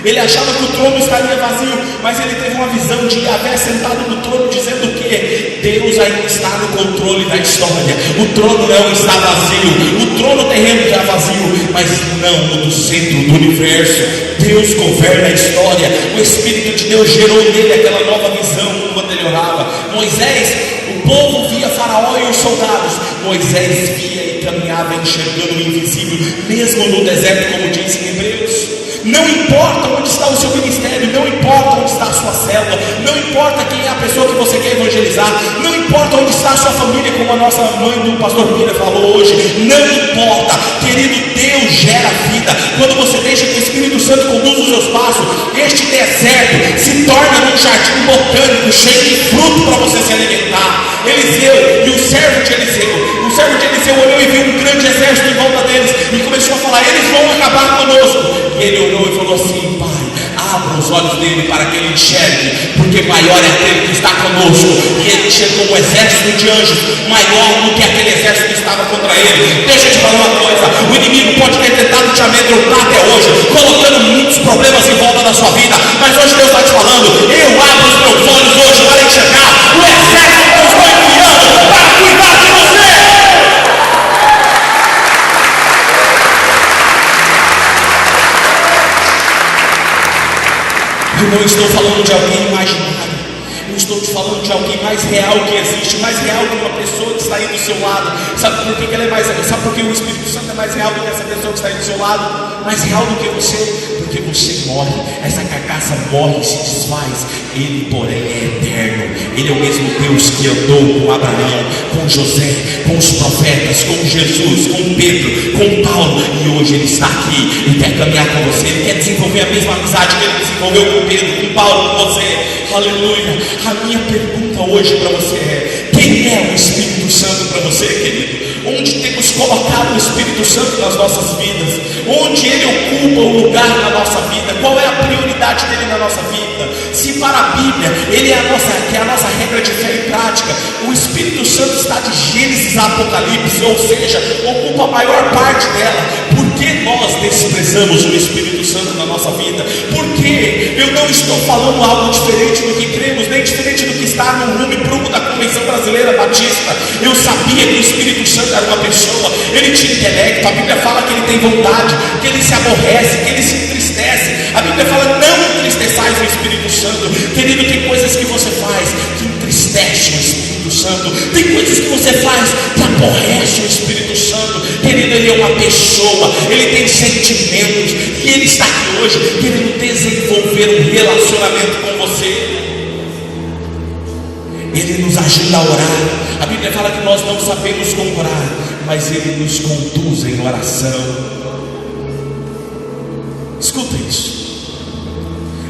ele achava que o trono estaria vazio, mas ele teve uma visão de Yahvé sentado no trono, dizendo que Deus ainda está no controle da história. O trono não está vazio, o trono terreno está vazio, mas não no centro do universo. Deus governa a história. O Espírito de Deus gerou nele aquela nova visão quando ele orava. Moisés, o povo via Faraó e os soldados. Moisés via e caminhava enxergando o invisível, mesmo no deserto, como diz em Hebreus. Não importa onde está o seu ministério, não importa onde está a sua célula, não importa quem é a pessoa que você quer evangelizar, não importa onde está a sua família, como a nossa mãe do pastor Mira falou hoje, não importa, querido, Deus gera vida. Quando você deixa que o Espírito Santo conduza os seus passos, este deserto se torna um jardim botânico cheio de fruto para você se alimentar. Eliseu e o servo de Eliseu servo de Eliseu olhou e viu um grande exército em volta deles e começou a falar: eles vão acabar conosco. E ele olhou e falou assim: Pai, abra os olhos dele para que ele enxergue, porque maior é aquele que está conosco. E ele enxergou um exército de anjos maior do que aquele exército que estava contra ele. Deixa eu te falar uma coisa: o inimigo pode ter tentado te amedrontar até hoje, colocando muitos problemas em volta da sua vida, mas hoje Deus está te falando: eu abro os meus olhos hoje para enxergar o exército que eu estou enviando para cuidar de você. Eu não estou falando de alguém imaginário, eu estou te falando de alguém mais real que existe, mais real que uma pessoa que está aí do seu lado. Sabe por que ela é mais? Sabe por que o Espírito Santo é mais real do que essa pessoa que está aí do seu lado? Mais real do que você? Porque você morre, essa carcaça morre e se desfaz. Ele, porém, é eterno. Ele é o mesmo Deus que andou com Abraão, com José, com os profetas, com Jesus, com Pedro, com Paulo, e hoje ele está aqui e quer caminhar com você. Ele quer desenvolver a mesma amizade que ele desenvolveu com Pedro, com Paulo, com você. Aleluia. A minha pergunta hoje para você é: quem é o Espírito Santo para você, querido? Onde temos colocado o Espírito Santo nas nossas vidas? Onde ele ocupa um lugar na nossa vida? Qual é a prioridade dele na nossa vida? Se para a Bíblia ele é a nossa regra de fé e prática, o Espírito Santo está de Gênesis a Apocalipse, ou seja, ocupa a maior parte dela. Por que nós desprezamos o Espírito Santo na nossa vida? Porque eu não estou falando algo diferente do que cremos, nem diferente do que está no rumo e prumo da Convenção Brasileira Batista. Eu sabia que o Espírito Santo era uma pessoa, ele tinha intelecto. A Bíblia fala que ele tem vontade, que ele se aborrece, que ele se entristece. A Bíblia fala: não entristeçais o Espírito Santo. Querido, tem coisas que você faz que entristece o Espírito Santo, tem coisas que você faz que aborrece o Espírito Santo. Querido, ele é uma pessoa, ele tem sentimentos, e ele está aqui hoje querendo desenvolver um relacionamento com você. Ele nos ajuda a orar. A Bíblia fala que nós não sabemos como orar, mas ele nos conduz em oração. Escuta isso.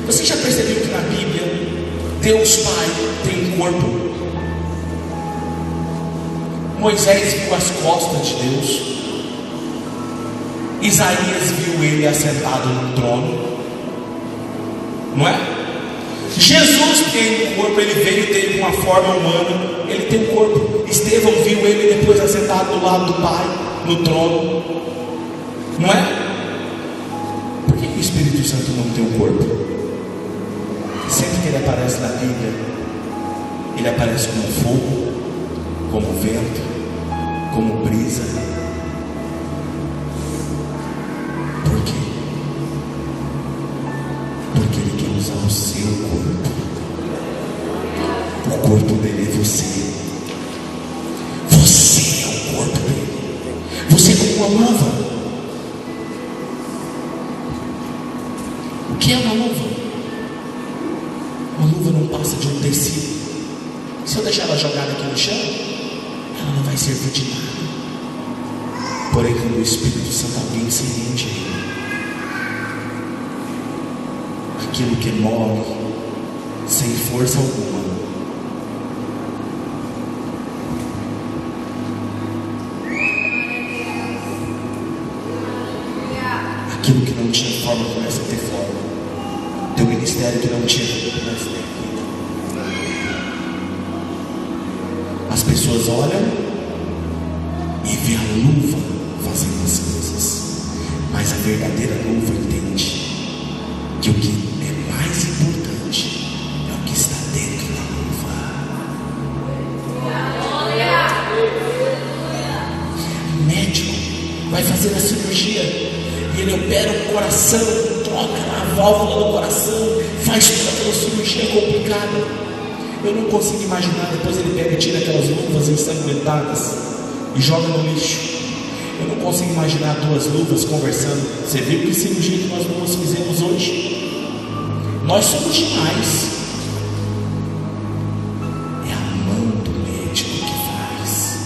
Você já percebeu que na Bíblia Deus Pai tem um corpo? Moisés viu as costas de Deus. Isaías viu ele assentado no trono, não é? Jesus tem um corpo, ele veio e teve uma forma humana, ele tem um corpo. Estevão viu ele depois assentado do lado do Pai, no trono, não é? Por que o Espírito Santo não tem um corpo? Sempre que ele aparece na Bíblia, ele aparece como fogo, como vento, como brisa. Por quê? Porque ele quer usar o seu corpo. O corpo dele é você. Você é o corpo dele. Você é como uma luva. O que é uma luva? Uma luva não passa de um tecido. Se eu deixar ela jogada aqui no chão, ela não vai servir de nada. Porém, quando o Espírito Santo alguém se rende, aquilo que move sem força alguma, aquilo que não tinha forma começa a ter forma. Teu ministério que não tinha começa a ter vida. As pessoas olham e vê a luva fazendo as coisas, mas a verdadeira luva entende que o que é mais importante é o que está dentro da luva. O médico vai fazer a cirurgia e ele opera o coração, troca a válvula do coração, faz toda aquela cirurgia complicada. Eu não consigo imaginar, depois ele pega e tira aquelas luvas ensanguentadas e joga no lixo. Eu não consigo imaginar duas luvas conversando. Você viu que cirurgia que nós duas fizemos hoje? Nós somos demais. É a mão do médico que faz.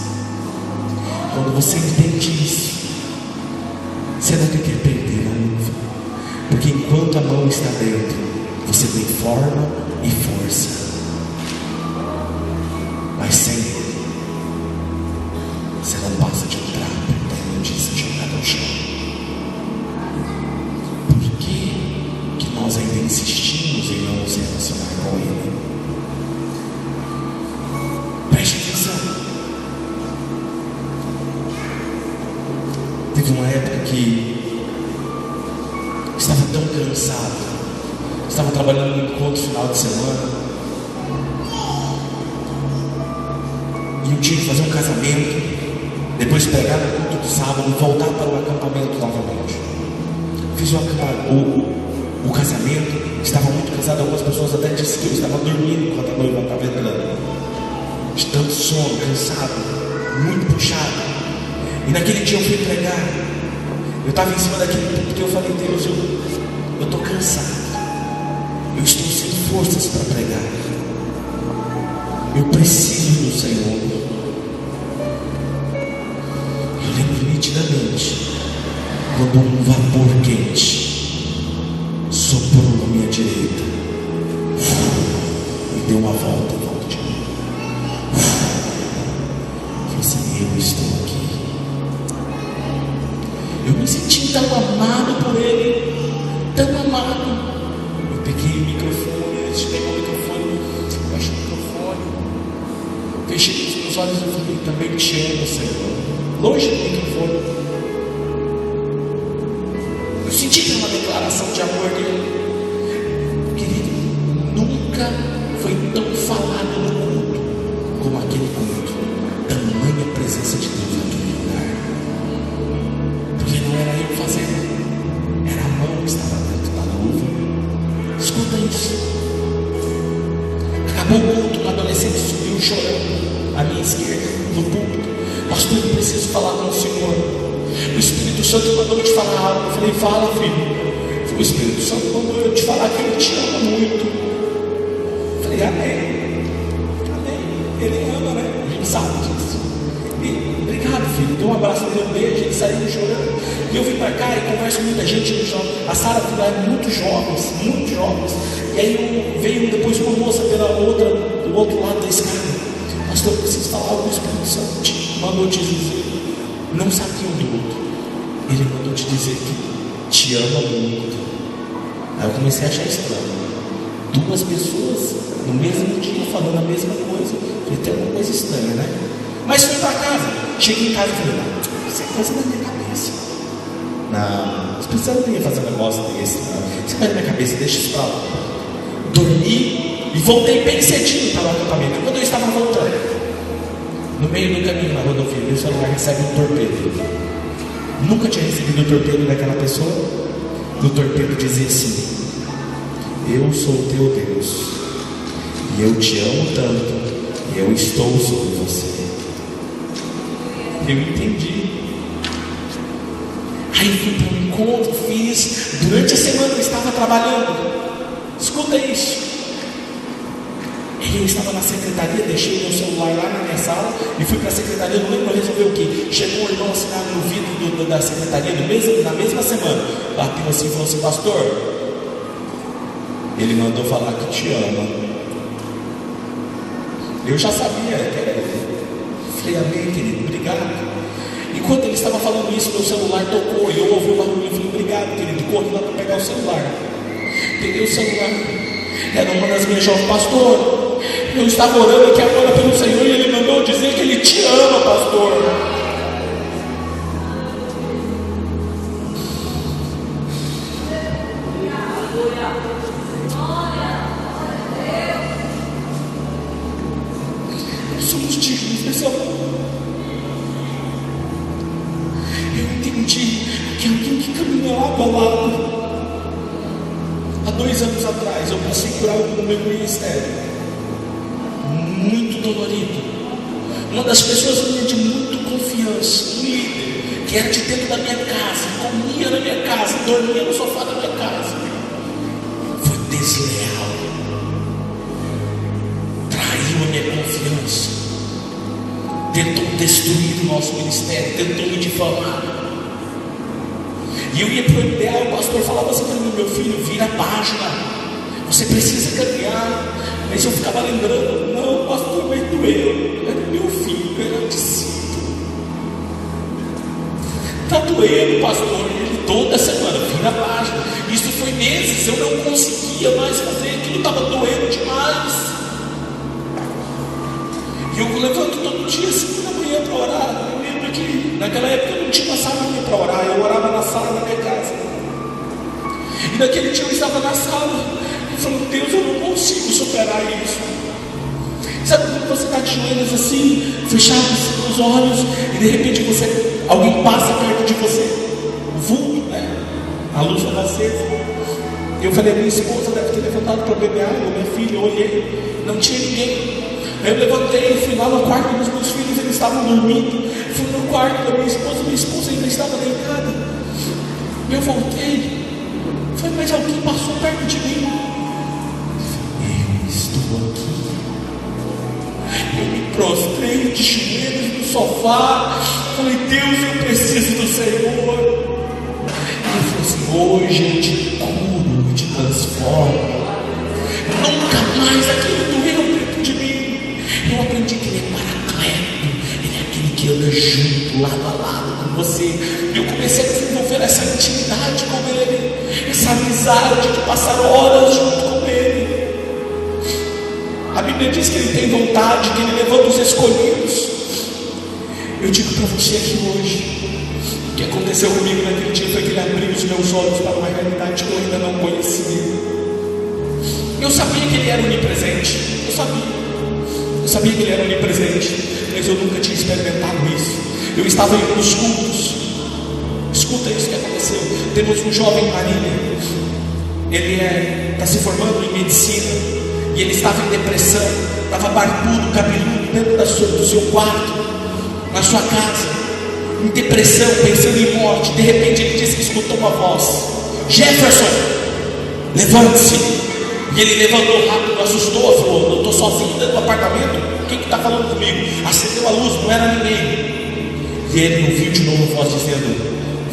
Quando você entende isso, você não tem que perder a luva, porque enquanto a mão está dentro, você tem forma e força. Mas sem você não passa de um trapo, então notícia jogada ao chão. Por que nós ainda insistimos em não nos relacionar com Ele? Preste atenção. Teve uma época que estava tão cansado, estava trabalhando no encontro final de semana, e eu tinha que fazer um casamento, depois pegar no culto do sábado e voltar para o acampamento novamente. Fiz o casamento, estava muito cansado, algumas pessoas até disseram que eu estava dormindo enquanto a noiva estava entrando, de tanto sono, cansado, muito puxado. E naquele dia eu fui pregar, eu estava em cima daquele púlpito e eu falei: Deus, eu estou cansado, eu estou sem forças para pregar, eu preciso do Senhor. Eu lembro nitidamente quando um vapor quente soprou na minha direita e deu uma volta em volta de mim. Eu falei assim: eu estou aqui. Eu me senti tão amado por Ele, tão amado. Eu peguei o microfone, antes de pegar o microfone, eu baixei o microfone, fechei os meus olhos e falei: também te amo, Senhor. Longe do microfone, eu senti que era uma declaração de amor dele. Querido, nunca foi tão falado no culto como aquele culto. Tamanha presença de Deus naquele lugar. Porque não era eu fazendo, era a mão que estava dentro da luva. Escuta isso. Acabou o culto, um adolescente subiu chorando à minha esquerda, no púlpito: pastor, eu preciso falar com o Senhor. O Espírito Santo mandou eu te falar algo. Eu falei: fala, filho. O Espírito Santo mandou eu te falar que Ele te ama muito. Eu falei: amém. Amém. Ele ama, né? A gente sabe disso. E obrigado, filho. Deu um abraço nele, um beijo. Ele saiu chorando. E eu vim para cá e converso com muita gente. A Sara é muito jovens, muito jovens. E aí veio depois uma moça do outro lado da escada: pastor, eu preciso falar algo. O Espírito Santo mandou te dizer, não sabia do outro, Ele mandou te dizer que te ama muito. Aí eu comecei a achar estranho, duas pessoas no mesmo dia falando a mesma coisa. Falei: tem alguma coisa estranha, né? Mas fui para casa, cheguei em casa e falei: não, isso é coisa da minha cabeça. Não, os pessoas não iam fazer um negócio desse, não. Isso é da minha cabeça, deixa isso para lá. Dormi e voltei bem cedinho para o acampamento. Quando eu estava voltando, no meio do caminho, na rodovia, meu celular recebe um torpedo. Nunca tinha recebido o torpedo daquela pessoa. No torpedo dizia assim: eu sou o teu Deus, e eu te amo tanto, e eu estou sobre você. Eu entendi. Aí fui para um encontro, fiz. Durante a semana eu estava trabalhando. Escuta isso. Eu estava na secretaria, deixei meu celular lá na minha sala e fui para a secretaria. Não lembro resolver o que. Chegou um irmão assinado no vidro da secretaria na mesma semana. Bateu assim e falou assim: pastor, ele mandou falar que te ama. Eu já sabia que era ele. Falei: amém, querido, obrigado. Enquanto ele estava falando isso, meu celular tocou e eu ouvi o barulho e falei: obrigado, querido. Corri lá para pegar o celular. Peguei o celular. Era uma das minhas jovens: pastor, eu estava orando aqui agora pelo Senhor e Ele mandou dizer que Ele te ama, pastor. Nós somos dignos desse amor. Eu entendi que alguém que caminha lado a lado. Há 2 anos atrás eu passei por algo no meu ministério muito dolorido. Uma das pessoas minha de muito confiança, um líder, que era de dentro da minha casa, comia na minha casa, dormia no sofá da minha casa, foi desleal, traiu a minha confiança, tentou destruir o nosso ministério, tentou me difamar. E eu ia para o ideal, o pastor falava assim para mim: meu filho, vira a página, você precisa caminhar. Mas eu ficava lembrando: não, pastor, mas doeu, era meu filho, era discípulo. Está doendo, pastor. Ele toda semana, vira a página. Isso foi meses, eu não conseguia mais fazer, aquilo estava doendo demais. E eu levanto todo dia, 5 da manhã para orar. Eu lembro que naquela época eu não tinha uma sala para orar, eu orava na sala da minha casa. E naquele dia eu estava na sala, e falando: Deus, eu não consigo superar isso. Sabe quando você está de joelhos assim, fechados os olhos, e de repente alguém passa perto de você, o vulto, né? A luz estava acesa. Eu falei: minha esposa deve ter levantado para beber água, minha filha. Eu olhei, não tinha ninguém. Aí eu levantei, fui lá no quarto dos meus filhos, eles estavam dormindo. Fui no quarto da minha esposa ainda estava deitada. Eu voltei, falei: mas alguém passou perto de mim. Eu estou aqui. Eu me prostrei de joelhos no sofá. Falei: Deus, eu preciso do Senhor. Ele falou assim: hoje eu te curo, eu te transformo. Nunca mais aquilo doeu dentro de mim. Eu aprendi que Ele é paracleto. Ele é aquele que anda junto, lado a lado com você. E eu comecei a desenvolver essa intimidade com Ele, essa amizade de passar horas junto com Ele. A Bíblia diz que Ele tem vontade, que Ele levanta os escolhidos. Eu digo para você aqui hoje, o que aconteceu comigo naquele dia foi que Ele abriu os meus olhos para uma realidade que eu ainda não conhecia. Eu sabia que Ele era onipresente, eu sabia que Ele era onipresente, mas eu nunca tinha experimentado isso. Eu estava indo nos cultos. Escuta isso que aconteceu. Temos um jovem Marília, ele está se formando em medicina, e ele estava em depressão, estava barbudo, cabeludo, dentro do seu quarto, na sua casa, em depressão, pensando em morte. De repente ele disse que escutou uma voz: Jefferson, levante-se. E ele levantou rápido, assustou, falou: eu estou sozinho dentro do apartamento, quem está falando comigo? Acendeu a luz, não era ninguém. E ele ouviu de novo a voz dizendo: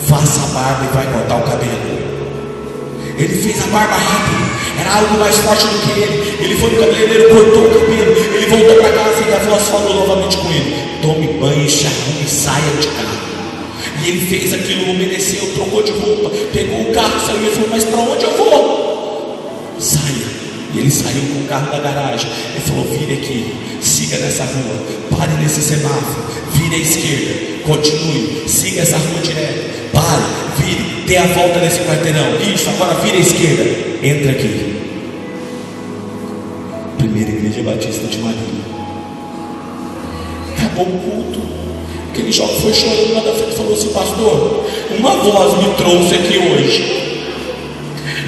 faça a barba e vai cortar o cabelo. Ele fez a barba rápido, era algo mais forte do que ele. Ele foi no cabeleireiro, cortou o cabelo. Ele voltou para casa e a voz falou novamente com ele: tome banho, enxague e saia de carro. E ele fez aquilo, obedeceu, trocou de roupa, pegou o carro, saiu e falou: mas para onde eu vou? Saia. E ele saiu com o carro da garagem. Ele falou: vire aqui, siga nessa rua, pare nesse semáforo, vire à esquerda, continue, siga essa rua direto, pare, vire, dê a volta nesse quarteirão. Isso, agora vire à esquerda, entra aqui. Primeira Igreja Batista de Marília. Acabou o culto, aquele jovem foi chorando lá da frente e falou assim: pastor, uma voz me trouxe aqui hoje.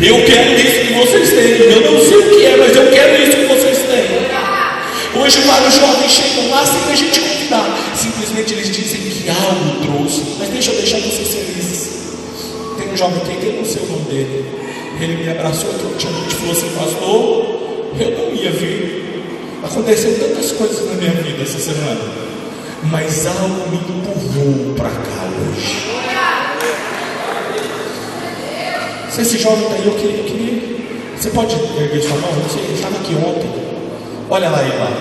Eu quero isso que vocês têm. Eu não sei o que é, mas eu quero isso que vocês têm. Hoje vários jovens chegam lá sem a gente convidar. Simplesmente eles dizem que algo trouxe. Mas deixa eu deixar vocês felizes. Tem um jovem aqui que eu não sei o nome dele. Ele me abraçou aqui e falou assim: pastor, eu não ia vir. Aconteceu tantas coisas na minha vida essa semana, mas algo me empurrou para cá hoje. Se esse jovem está aí, eu queria. Você pode erguer sua mão? Ele estava aqui ontem. Olha lá ele lá.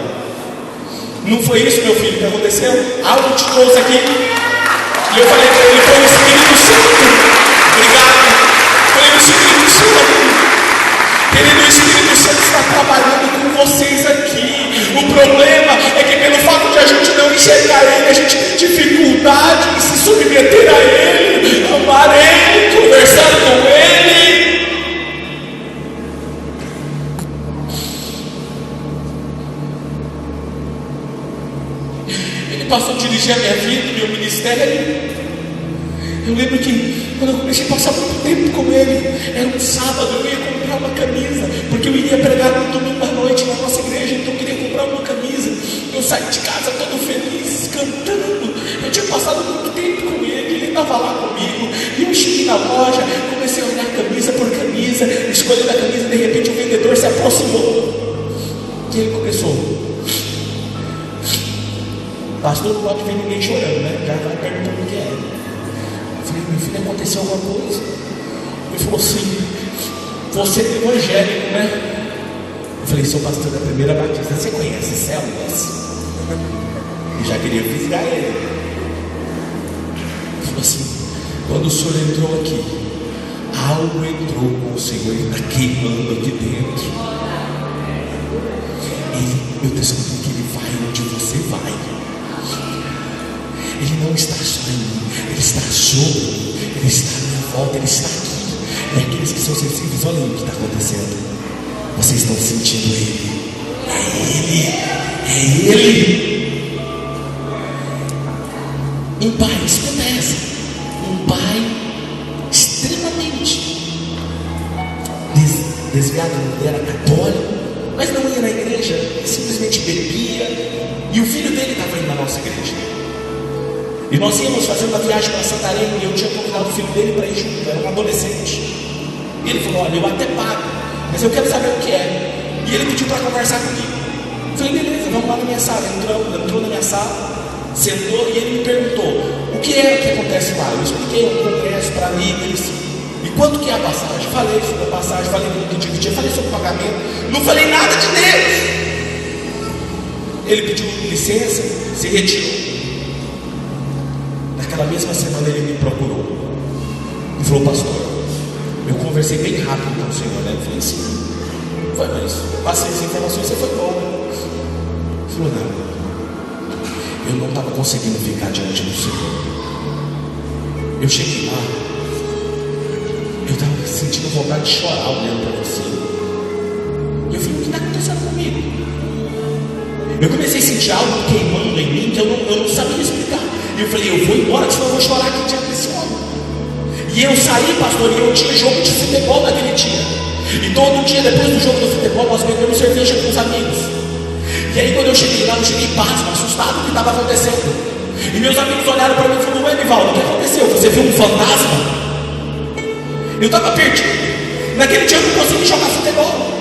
Não foi isso, meu filho, que aconteceu? Algo te trouxe aqui. E eu falei para ele: foi o Espírito Santo. Obrigado. Foi o Espírito Santo. Querido, o Espírito Santo está trabalhando com vocês aqui. O problema é que pelo fato de a gente não enxergar Ele, a gente tem dificuldade em se submeter a Ele, amar Ele, conversar com Ele. Ele passou a dirigir a minha vida, meu ministério. Eu lembro que quando eu comecei a passar muito tempo com ele, era um sábado, eu ia comprar uma camisa, porque eu iria pregar no domingo à noite na nossa igreja, então eu queria comprar uma camisa. Eu saí de casa todo feliz, cantando. Eu tinha passado muito tempo com ele, ele estava lá comigo, e eu cheguei na loja, comecei a olhar camisa por camisa, escolhendo a camisa, de repente o vendedor se aproximou, e ele começou: pastor, não pode ver ninguém chorando, né? Já vai perguntando o que é. Eu falei: meu filho, aconteceu alguma coisa? Ele falou assim: você é evangélico, né? Eu falei: sou pastor da Primeira Batista. Você conhece células? Eu já queria fisgar ele. Ele falou assim: Quando o senhor entrou aqui, algo entrou com o Senhor, ele está queimando aqui dentro. Eu descobri que ele vai onde você vai. Ele não está só em mim, ele está sobre mim, ele está à minha volta, ele está aqui. E aqueles que são sensíveis, olhem o que está acontecendo. Vocês estão sentindo ele. É ele. Um pai, escuta essa. Um pai extremamente desviado, ele era católico, mas não ia na igreja, simplesmente bebia. E o filho dele estava indo na nossa igreja. E nós íamos fazendo uma viagem para Santarém, e eu tinha convidado o filho dele para ir junto, era um adolescente. E ele falou: olha, eu até pago, mas eu quero saber o que é. E ele pediu para conversar comigo. Eu falei: beleza, vamos lá na minha sala. Entrou na minha sala, sentou, e ele me perguntou: o que é que acontece lá? Eu expliquei um congresso para líderes. E quanto que é a passagem? Falei sobre a passagem, falei do que dividia, falei sobre o pagamento. Não falei nada de Deus. Ele pediu licença, se retirou. Naquela mesma semana ele me procurou e falou: pastor, eu conversei bem rápido com o Senhor, né? Eu falei: sim, foi, mas passei as informações, você foi bom. Ele falou: não, eu não estava conseguindo ficar diante do Senhor. Eu cheguei lá, eu estava sentindo vontade de chorar olhando para você. E eu falei: o que está acontecendo comigo? Eu comecei a sentir algo queimando em mim que eu não sabia explicar. E eu falei: eu vou embora, senão eu vou chorar aqui diante desse homem. E eu saí, pastor, e eu tinha jogo de futebol naquele dia. E todo dia, depois do jogo do futebol, nós bebemos cerveja com os amigos. E aí quando eu cheguei lá, eu cheguei pasmo, assustado com o que estava acontecendo. E meus amigos olharam para mim e falaram: ué, Nivaldo, o que aconteceu? Você viu um fantasma? Eu estava perdido. Naquele dia eu não consegui jogar futebol.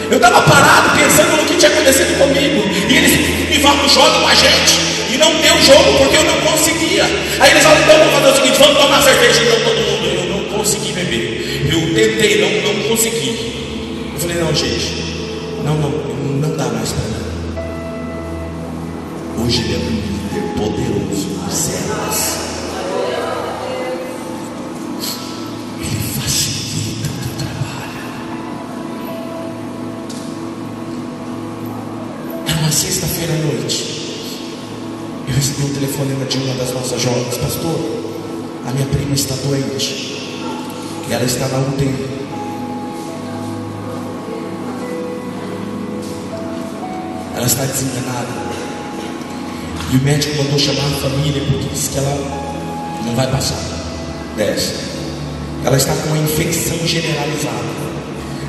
Eu estava parado pensando no que tinha acontecido comigo. E eles: Nivaldo, joga com a gente. E não deu jogo porque eu não conseguia. Aí eles falaram: então vamos fazer o seguinte, vamos tomar cerveja então todo mundo. Eu não consegui beber. Eu tentei, não consegui. Eu falei: não, gente, não dá mais para mim. Hoje ele é um líder poderoso dos céus. Ele facilita o teu trabalho. Era uma sexta-feira à noite. Eu recebi um telefonema de uma das nossas jovens: pastor, a minha prima está doente e ela está na UTI. Ela está desenganada. E o médico mandou chamar a família porque disse que ela não vai passar dessa. Ela está com uma infecção generalizada.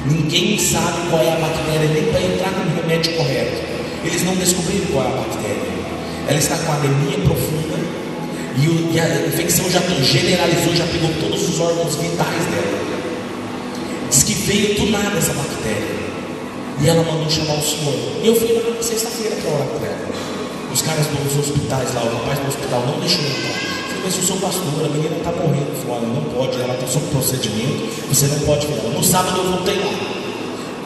Ninguém sabe qual é a bactéria, nem para entrar com o remédio correto. Eles não descobriram qual é a bactéria. Ela está com anemia profunda e a infecção já generalizou, já pegou todos os órgãos vitais dela. Diz que veio do nada essa bactéria. E ela mandou chamar o senhor. E eu fui na sexta-feira para orar por ela. Os caras dos hospitais lá, o rapaz do hospital não deixou eu entrar. Eu falei: mas eu sou pastor, a menina está morrendo. Ele falou: olha, não pode, ela está sob procedimento, você não pode vir. No sábado eu voltei lá.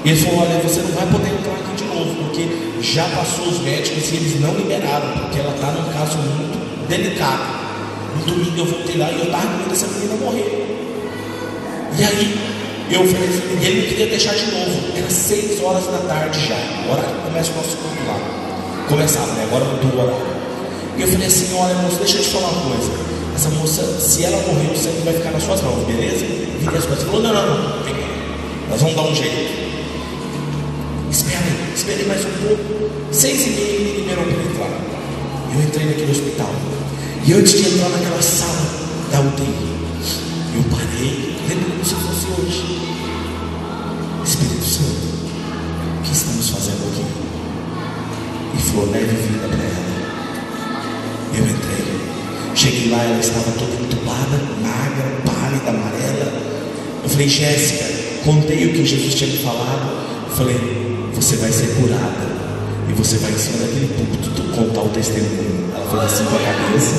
E ele falou: olha, você não vai poder entrar aqui de novo, porque já passou os médicos e eles não liberaram, porque ela está num caso muito delicado. No domingo eu voltei lá e eu estava com medo dessa menina morrer. E aí eu falei: e ele não queria deixar de novo. Era 6 horas da tarde já, o horário que começa o nosso culto lá. Começava, né? Agora mudou o horário. E eu falei assim: olha, moça, deixa eu te falar uma coisa. Essa moça, se ela morrer, o sangue vai ficar nas suas mãos, beleza? Virei as coisas. Ele falou: não, vem cá, nós vamos dar um jeito. Esperei mais um pouco. 6h30 ele liberou para entrar. Eu entrei naquele hospital. E antes de entrar naquela sala da UTI, eu parei, lembro como se fosse hoje. Espírito Santo, o que estamos fazendo aqui? E falou: leve vida para ela. Eu entrei. Cheguei lá, ela estava toda entubada, magra, pálida, amarela. Eu falei: Jéssica, contei o que Jesus tinha me falado. Eu falei: você vai ser curada. E você vai em cima daquele púlpito contar o testemunho. Ela fez assim com a cabeça,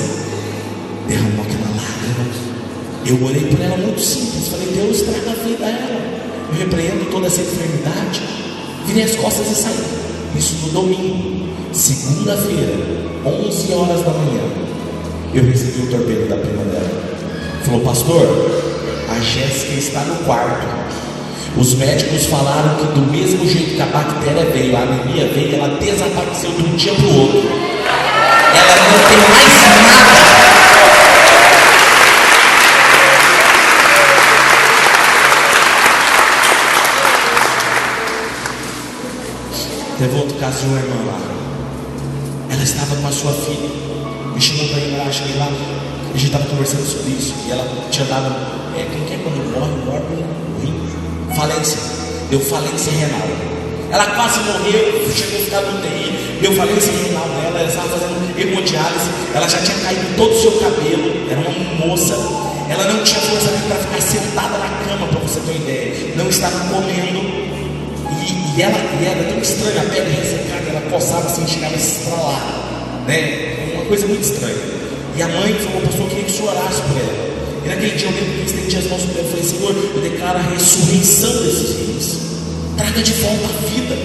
derramou aquela lágrima. Eu olhei para ela muito simples. Falei: Deus, traga a vida a ela. Eu repreendo toda essa enfermidade. Virei as costas e saí. Isso no domingo. Segunda-feira, 11 horas da manhã, eu recebi o torpedo da prima dela. Falou: pastor, a Jéssica está no quarto. Os médicos falaram que do mesmo jeito que a bactéria veio, a anemia veio, ela desapareceu de um dia para o outro. Ela não tem mais nada. Teve outro caso de uma irmã lá. Ela estava com a sua filha, me chamou para ir lá, cheguei lá, a gente estava conversando sobre isso. E ela tinha dado, como que é quando morre ruim? Falência. Deu falência renal. Ela quase morreu, chegou a ficar no UTI, deu falência renal nela. Ela estava fazendo hemodiálise, ela já tinha caído todo o seu cabelo, era uma moça. Ela não tinha força para ficar sentada na cama, para você ter uma ideia. Não estava comendo. E ela era tão estranha, a pele ressecada, ela coçava assim, chegava a estralar, né? Uma coisa muito estranha. E a mãe falou: pastor, eu queria que o senhor orasse por ela. E naquele dia eu lembro que eu estendi as mãos sobre ela e falei: Senhor, eu declaro a ressurreição desses filhos, traga de volta a vida.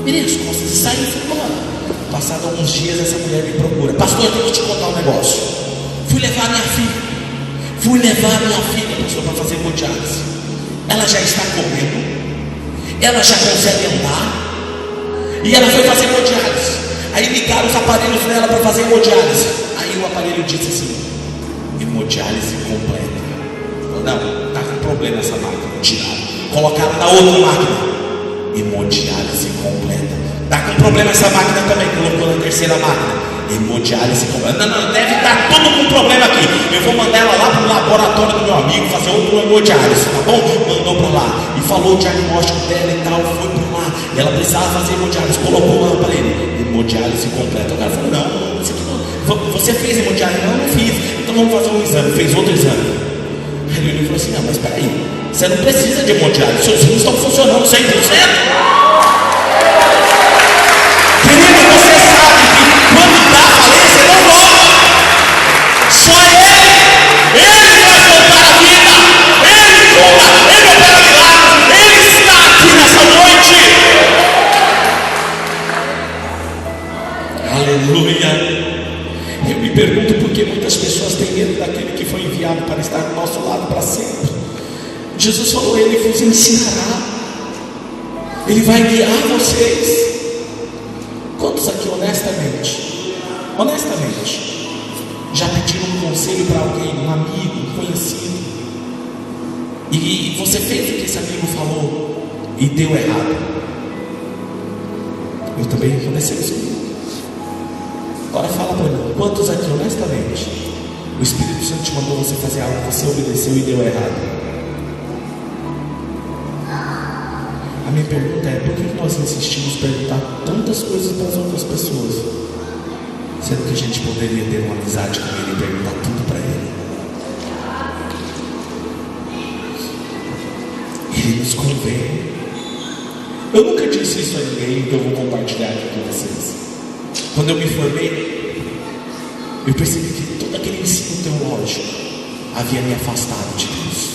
Virei as costas e saí e fui embora. Passado alguns dias, essa mulher me procura: pastor, eu tenho que te contar um negócio. Fui levar minha filha, pastor, para fazer hemodiálise. Ela já está comendo, ela já consegue andar, e ela foi fazer hemodiálise. Aí ligaram os aparelhos nela para fazer hemodiálise. Aí o aparelho disse assim: hemodiálise completa. Não, está com problema essa máquina. Tiraram, colocaram na outra máquina. Hemodiálise completa. Está com problema essa máquina também. Colocou na terceira máquina. Hemodiálise completa. Não, deve estar tudo com problema aqui. Eu vou mandar ela lá para o laboratório do meu amigo fazer outro hemodiálise, tá bom? Mandou para lá e falou o diagnóstico dela e tal. Foi para lá. E ela precisava fazer hemodiálise. Colocou lá para ele: hemodiálise completa. O cara falou: não, isso aqui não. Você fez hemodiálise? Não, não fiz. Então vamos fazer um exame. Fez outro exame. Aí ele falou assim: não, mas peraí, você não precisa de hemodiálise, seus rins estão funcionando 100%. Querido, você sabe que quando dá falência não morre. Só Ele vai voltar à vida. Ele cura, Ele opera milagres. Ele está aqui nessa noite. Aleluia. Eu me pergunto por que muitas pessoas têm medo daquele que foi enviado para estar do nosso lado para sempre. Jesus falou: Ele vos ensinará, Ele vai guiar vocês. Quantos aqui honestamente, já pediram um conselho para alguém, um amigo, um conhecido, e você fez o que esse amigo falou e deu errado? Eu também aconteceu isso comigo. Agora fala para mim, quantos aqui honestamente o Espírito Santo te mandou você fazer algo, você obedeceu e deu errado? A minha pergunta é: por que nós insistimos em perguntar tantas coisas para as outras pessoas, sendo que a gente poderia ter uma amizade com Ele e perguntar tudo para Ele? Ele nos convém. Eu nunca disse isso a ninguém, então eu vou compartilhar aqui com vocês. Quando eu me formei, eu percebi que todo aquele ensino teológico havia me afastado de Deus.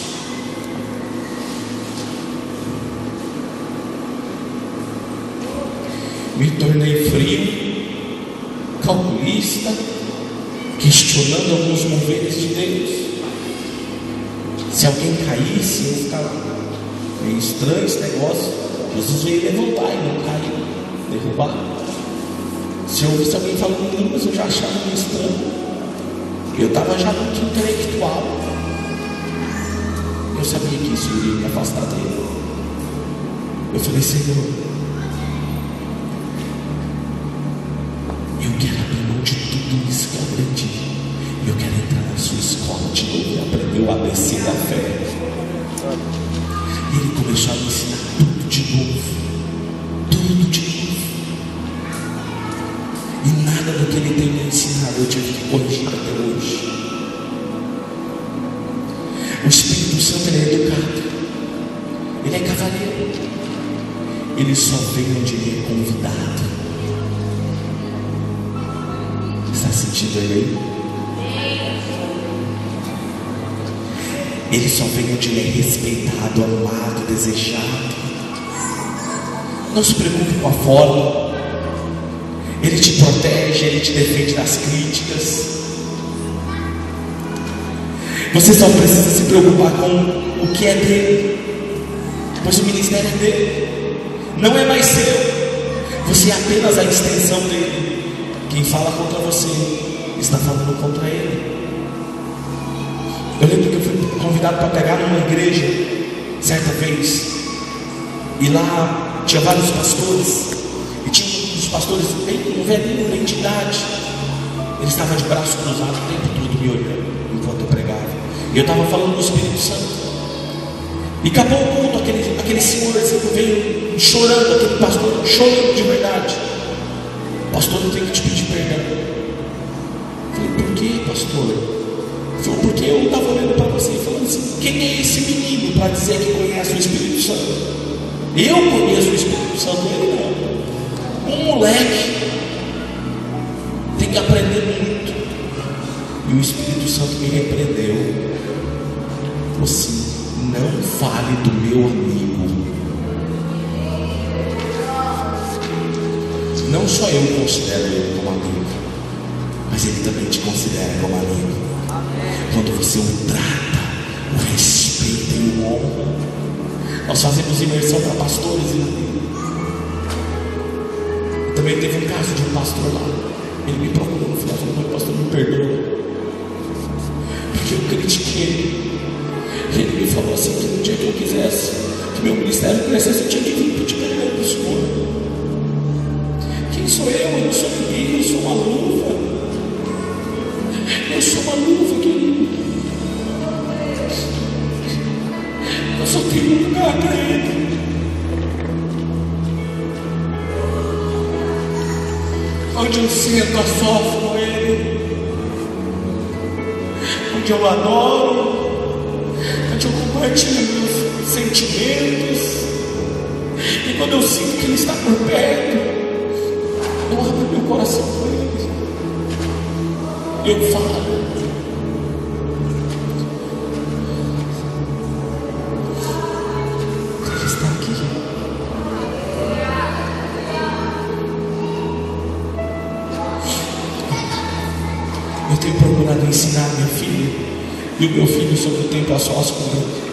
Me tornei frio, calculista, questionando alguns moveres de Deus. Se alguém caísse, eu ficava meio estranho esse negócio. Jesus veio levantar e não caiu, derrubar. Se eu ouvisse alguém falando em línguas, eu já achava meio estranho. Eu estava já muito intelectual. Eu sabia que isso iria me afastar dele. Eu falei: Senhor, eu quero abrir mão de tudo isso que eu aprendi. Eu quero entrar na sua escola de novo e aprender o ABC da fé. E Ele começou a me ensinar tudo de novo. Tudo de novo. E nada do que Ele tem me ensinado eu tive que corrigir até hoje. O Espírito Santo, Ele é educado. Ele é cavaleiro. Ele só vem onde Ele é convidado. Está sentindo Ele aí? Ele só vem onde Ele é respeitado, amado, desejado. Não se preocupe com a forma. Ele te protege, Ele te defende das críticas. Você só precisa se preocupar com o que é dele, pois o ministério é dele, não é mais seu. Você é apenas a extensão dele. Quem fala contra você está falando contra ele. Eu lembro que eu fui convidado para pregar numa igreja certa vez, e lá tinha vários pastores, e tinha um dos pastores um velhinho, bem de idade. Ele estava de braço cruzado o tempo todo me olhando enquanto eu pregava, e eu estava falando do Espírito Santo. E acabou o culto, aquele senhorzinho veio chorando, aquele pastor chorando de verdade. Pastor, eu tenho que te pedir perdão. Eu falei, por quê, pastor? Ele falou, porque eu estava olhando para você e falando assim, quem é esse menino para dizer que conhece o Espírito Santo? Eu conheço o Espírito Santo, ele não. Um moleque tem que aprender muito. E o Espírito Santo me repreendeu. Você não fale do meu amigo. Não só eu considero ele como amigo, mas ele também te considera como amigo. Quando você o trata, o respeita e o honra. Nós fazemos imersão para pastores e também teve um caso de um pastor lá. Ele me procurou no final e falou, pastor, me perdoa, porque eu critiquei. Ele me falou assim, que no dia que eu quisesse que meu ministério crescesse, eu tinha que vir pedir perdão para o Senhor. Quem sou eu? Eu não sou ninguém, eu sou uma luva. Eu sou uma luva, querido. Eu só tenho um lugar para ele. Onde eu sinto a sofro com ele, onde eu adoro, onde eu compartilho meus sentimentos, e quando eu sinto que ele está por perto, eu abro meu coração para ele, eu falo. Ele está aqui. Eu tenho procurado ensinar minha filha e o meu filho sobre o tempo a sós com Deus.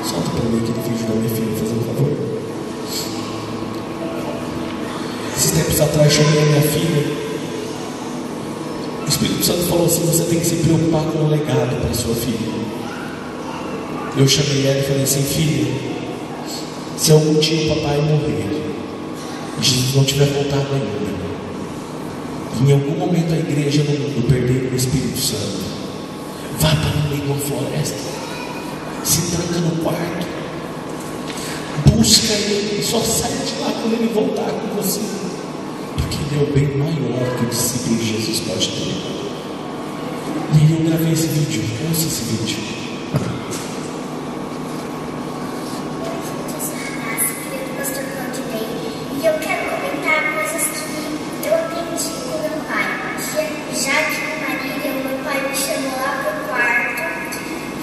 Solta para mim aquele vídeo da minha filha, fazendo um favor. Esses tempos atrás chamei a minha filha. O Espírito Santo falou assim, você tem que se preocupar com o legado para sua filha. Eu chamei ela e falei assim, filha, se algum dia o papai morrer e Jesus não tiver voltado ainda, em algum momento a igreja no mundo perder o Espírito Santo, vá para o meio de uma floresta, se tranca no quarto, busca ele e só sai de lá quando ele voltar com você, porque ele é o bem maior que o discípulo de Jesus pode ter. E aí eu gravei esse vídeo, ouça esse vídeo.
E eu quero comentar coisas que eu aprendi com meu pai. Já que em Marília, o meu pai me chamou lá pro quarto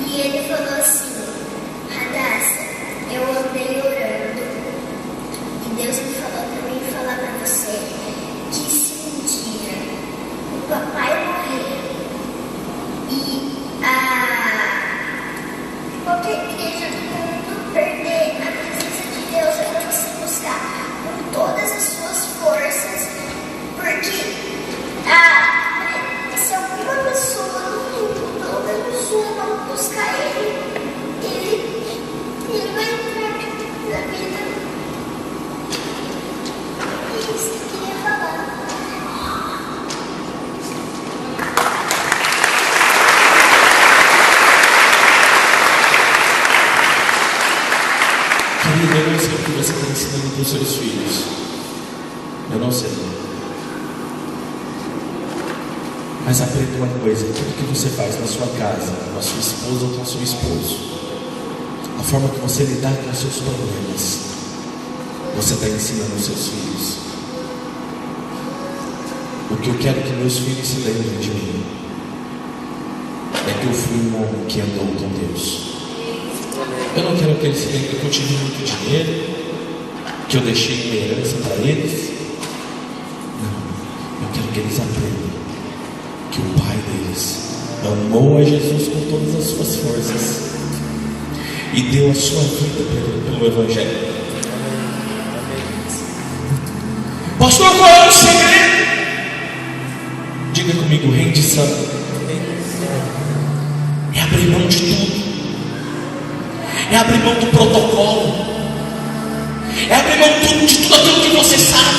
e ele falou assim, Radassa, eu andei orando e Deus me falou para mim falar para você que se um dia o papai morrer e qualquer igreja do mundo perder a presença de Deus, é para você buscar com todas as suas forças, porque se alguma pessoa no mundo, pelo menos uma, buscar ele vai entrar na vida. É isso que eu queria falar.
Querido, eu não sei o que você está ensinando para os seus filhos. Eu não sei. Mas aprenda uma coisa: tudo que você faz na sua casa, com a sua esposa ou com o seu esposo, a forma que você lidar com os seus problemas, você está ensinando os seus filhos. O que eu quero que meus filhos se lembrem de mim é que eu fui um homem que andou com Deus. Eu não quero que eles se lembrem que eu tive muito dinheiro, que eu deixei uma herança para eles. Não, eu quero que eles aprendam que o pai deles amou a Jesus com todas as suas forças e deu a sua vida pelo Evangelho. Pastor, qual é o segredo? Diga comigo: rendição. É abrir mão de tudo, é abrir mão do protocolo, é abrir mão de tudo aquilo que você sabe,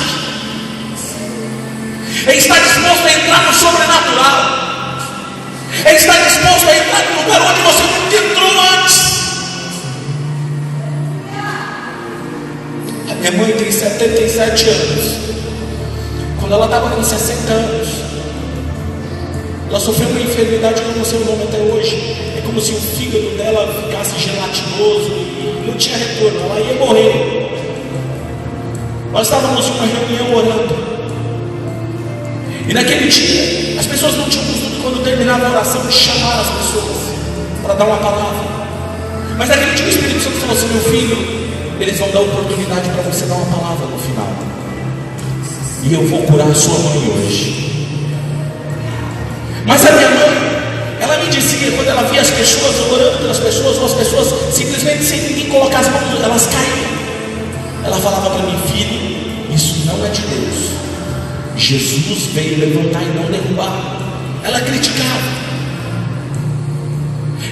é estar disposto a entrar no sobrenatural, é estar disposto a entrar no lugar onde você nunca entrou antes. A minha mãe tem 77 anos. Quando ela estava com 60 anos, ela sofreu uma enfermidade que eu não sei o nome até hoje. É como se o fígado dela ficasse gelatinoso e não tinha retorno, ela ia morrer. Nós estávamos em uma reunião orando, e naquele dia as pessoas não tinham costume, quando terminava a oração, de chamar as pessoas para dar uma palavra. Mas naquele dia o Espírito Santo falou assim: meu filho, eles vão dar oportunidade para você dar uma palavra no final, e eu vou curar a sua mãe hoje. Mas a minha mãe, ela me dizia, quando ela via as pessoas orando pelas pessoas, ou as pessoas simplesmente sem ninguém colocar as mãos, elas caíam. Ela falava para mim: filho, isso não é de Deus. Jesus veio levantar e não derrubar. Ela criticava,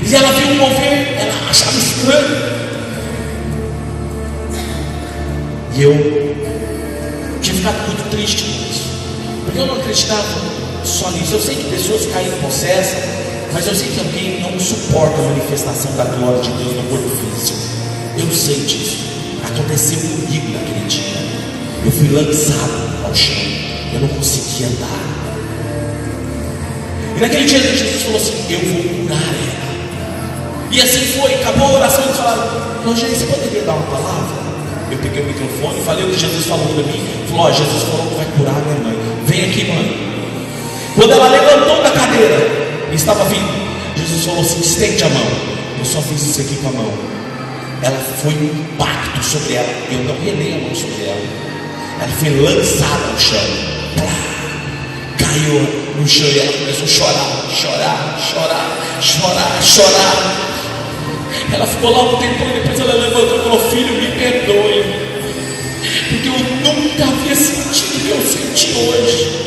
e ela viu o mover, ela achava estranho. E eu tinha ficado muito triste com isso, porque eu não acreditava só nisso. Eu sei que pessoas caem possessas, mas eu sei que alguém não suporta a manifestação da glória de Deus no corpo físico. Eu sei disso. Aconteceu comigo naquele dia. Eu fui lançado ao chão, eu não conseguia andar. E naquele dia Jesus falou assim: eu vou curar ela. E assim foi, acabou a oração e falaram: Rogério, você poderia dar uma palavra? Eu peguei o microfone e falei o que Jesus falou para mim. Falou: Jesus falou que vai curar minha mãe. Vem aqui, mãe. Quando ela levantou da cadeira e estava vindo, Jesus falou assim: estende a mão. Eu só fiz isso aqui com a mão. Ela foi um impacto sobre ela. Eu não relei a mão sobre ela. Ela foi lançada ao chão. Caiu no chão e ela começou a chorar. Ela ficou lá um tempo e depois ela levantou e falou: filho, me perdoe, porque eu nunca havia sentido o que eu senti hoje.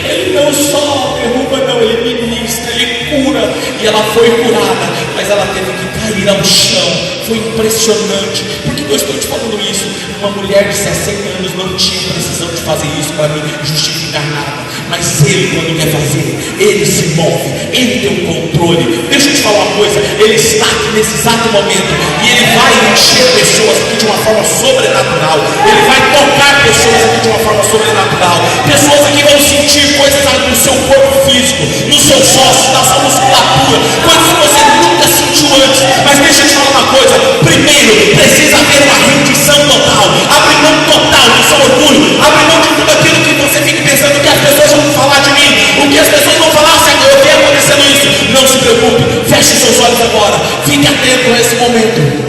Ele não só derruba, não, ele ministra, ele cura. E ela foi curada, mas ela teve que cair ao chão. Foi impressionante. Por que eu estou te falando isso? Uma mulher de 60 anos não tinha precisão de fazer isso para me justificar nada. Mas ele, quando quer fazer, ele se move, ele tem o controle. Deixa eu te falar uma coisa: ele está aqui nesse exato momento, e ele vai encher pessoas aqui de uma forma sobrenatural. Ele vai tocar pessoas aqui de uma forma sobrenatural. Pessoas aqui vão sentir coisas no seu corpo físico, nos seus ossos, na sua musculatura, coisas que você nunca sentiu antes. Mas deixa eu te falar uma coisa: primeiro precisa haver uma rendição total, abrir mão total do seu orgulho, abrir mão de tudo aquilo que você fica pensando que as pessoas vão falar de mim, o que as pessoas vão falar, se eu vi acontecendo isso. Não se preocupe, feche seus olhos agora, fique atento a esse momento.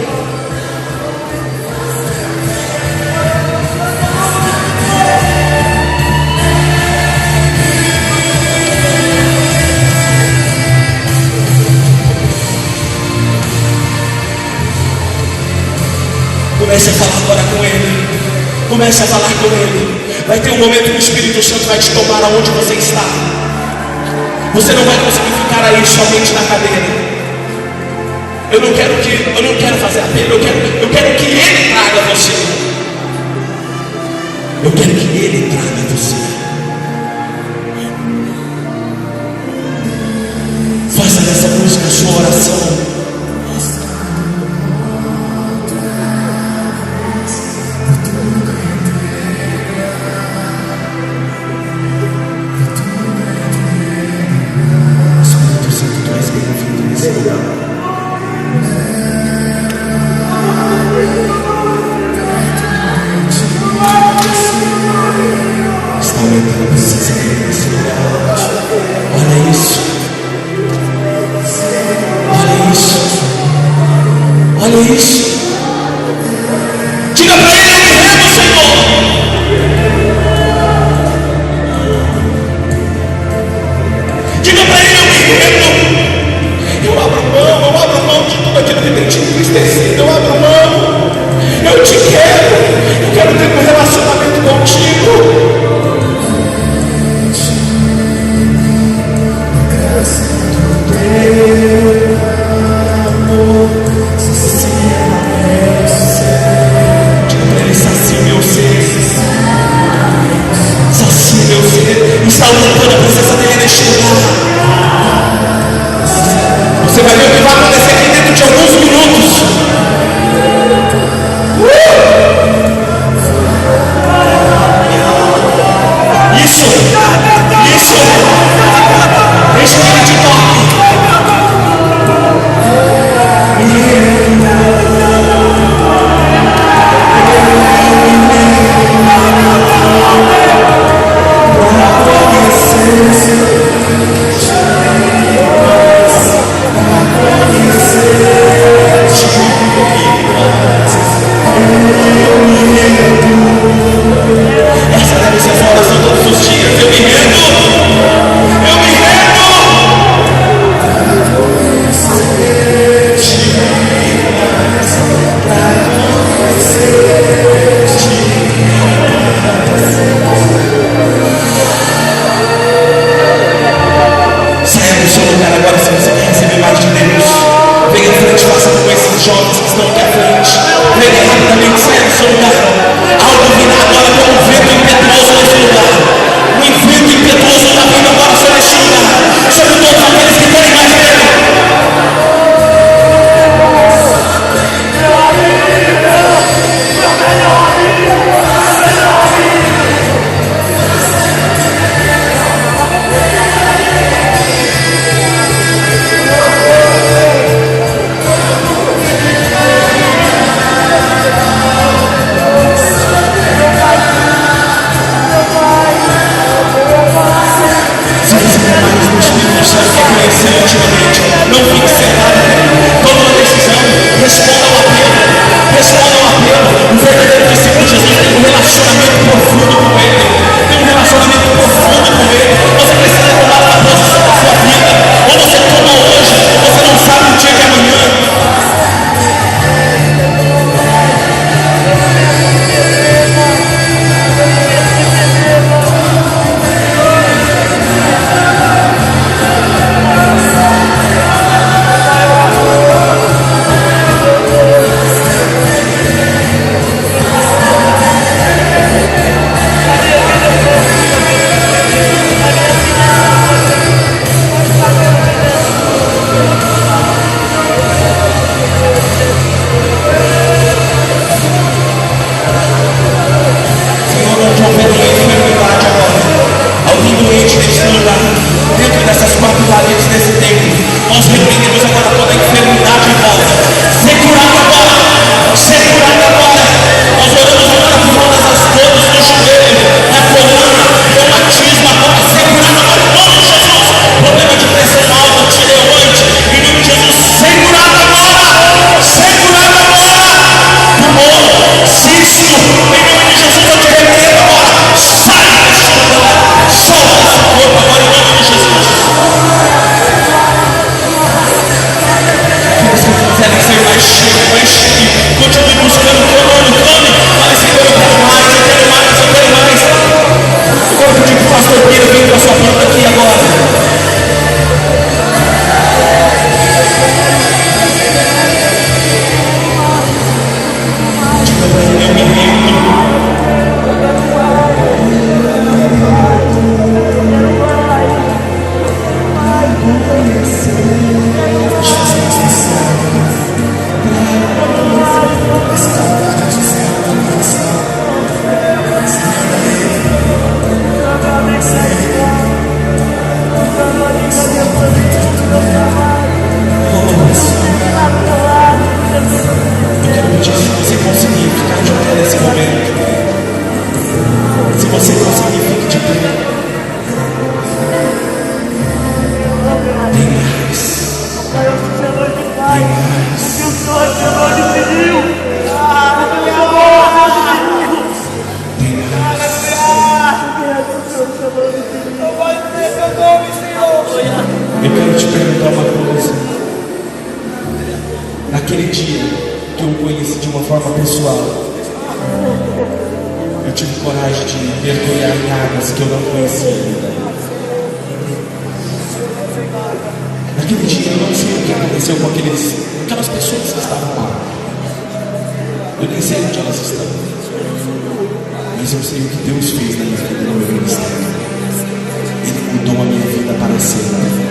Comece a falar agora com Ele. Comece a falar com Ele. Vai ter um momento que o Espírito Santo vai te tomar aonde você está. Você não vai conseguir ficar aí somente na cadeira. Eu não quero fazer apelo. Eu quero que Ele traga você. Eu quero que Ele traga você. Faça dessa música a sua oração. Está podido que tem te entristecido, eu abro mão. Eu te quero. Eu quero ter um relacionamento contigo. Instaurando toda a presença dele neste lugar. Você vai ver o que vai acontecer aqui dentro de alguns minutos. Isso. Deixa que ele te toque. Essa deve ser a sua oração todos os dias. Eu me rendo. Saia do seu lugar agora se você quer receber mais de Deus. Venha à frente, faça com esses jovens que estão aqui à frente. Venha rapidamente, saia do seu lugar. Algo virá agora com um vento impetuoso nesse lugar. Um vento impetuoso está vindo agora sobre este lugar. Sobre todos aqueles que querem mais dele. Não fique sentado. Tome uma decisão. Responda ao apelo. O verdadeiro discípulo de Jesus tem um relacionamento profundo com ele. Você precisa tomar uma posição na sua vida. Ou você toma hoje, você não sabe o dia de amanhã. Dentro dessas quatro paredes desse templo, nós repreendemos agora toda a enfermidade em volta. Segurada agora. Nós oramos agora por todas as dores do joelho, da coluna, reumatismo agora. Segurada agora, em nome de Jesus. Problema de pressão alta, tireoide, em nome de Jesus. Segurada agora. Tumor, cisto, em nome de Jesus eu te repreendo agora. Sai deste lugar. Solta esse corpo agora em nome de Jesus. Que você quiser ser mais cheio. Continue buscando o teu nome. Fale, Senhor, eu quero mais. Agora eu digo, pastor Pedro, vem com a sua planta aqui agora. Diga para ele, eu me rendo. aquele dia que eu o conheci de uma forma pessoal, eu tive coragem de mergulhar em águas que eu não conhecia ainda. Naquele dia eu não sei o que aconteceu com aquelas pessoas que estavam lá. Eu nem sei onde elas estão, mas eu sei o que Deus fez na minha vida, no meu ministério. Ele mudou a minha vida para sempre.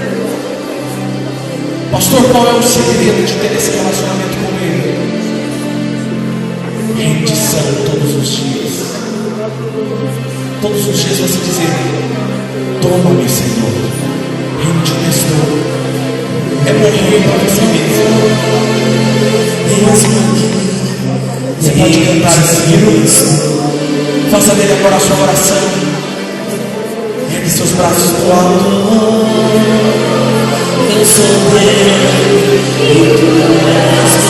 Pastor, qual é o segredo de ter esse relacionamento com Ele? Rendição todos os dias. Todos os dias você dizer: toma-me, Senhor, rendido estou. É morrer para você mesmo. Você pode cantar esse hino. Faça dele agora a sua oração. Ergue seus braços pro alto. Eu sou Deus e tu és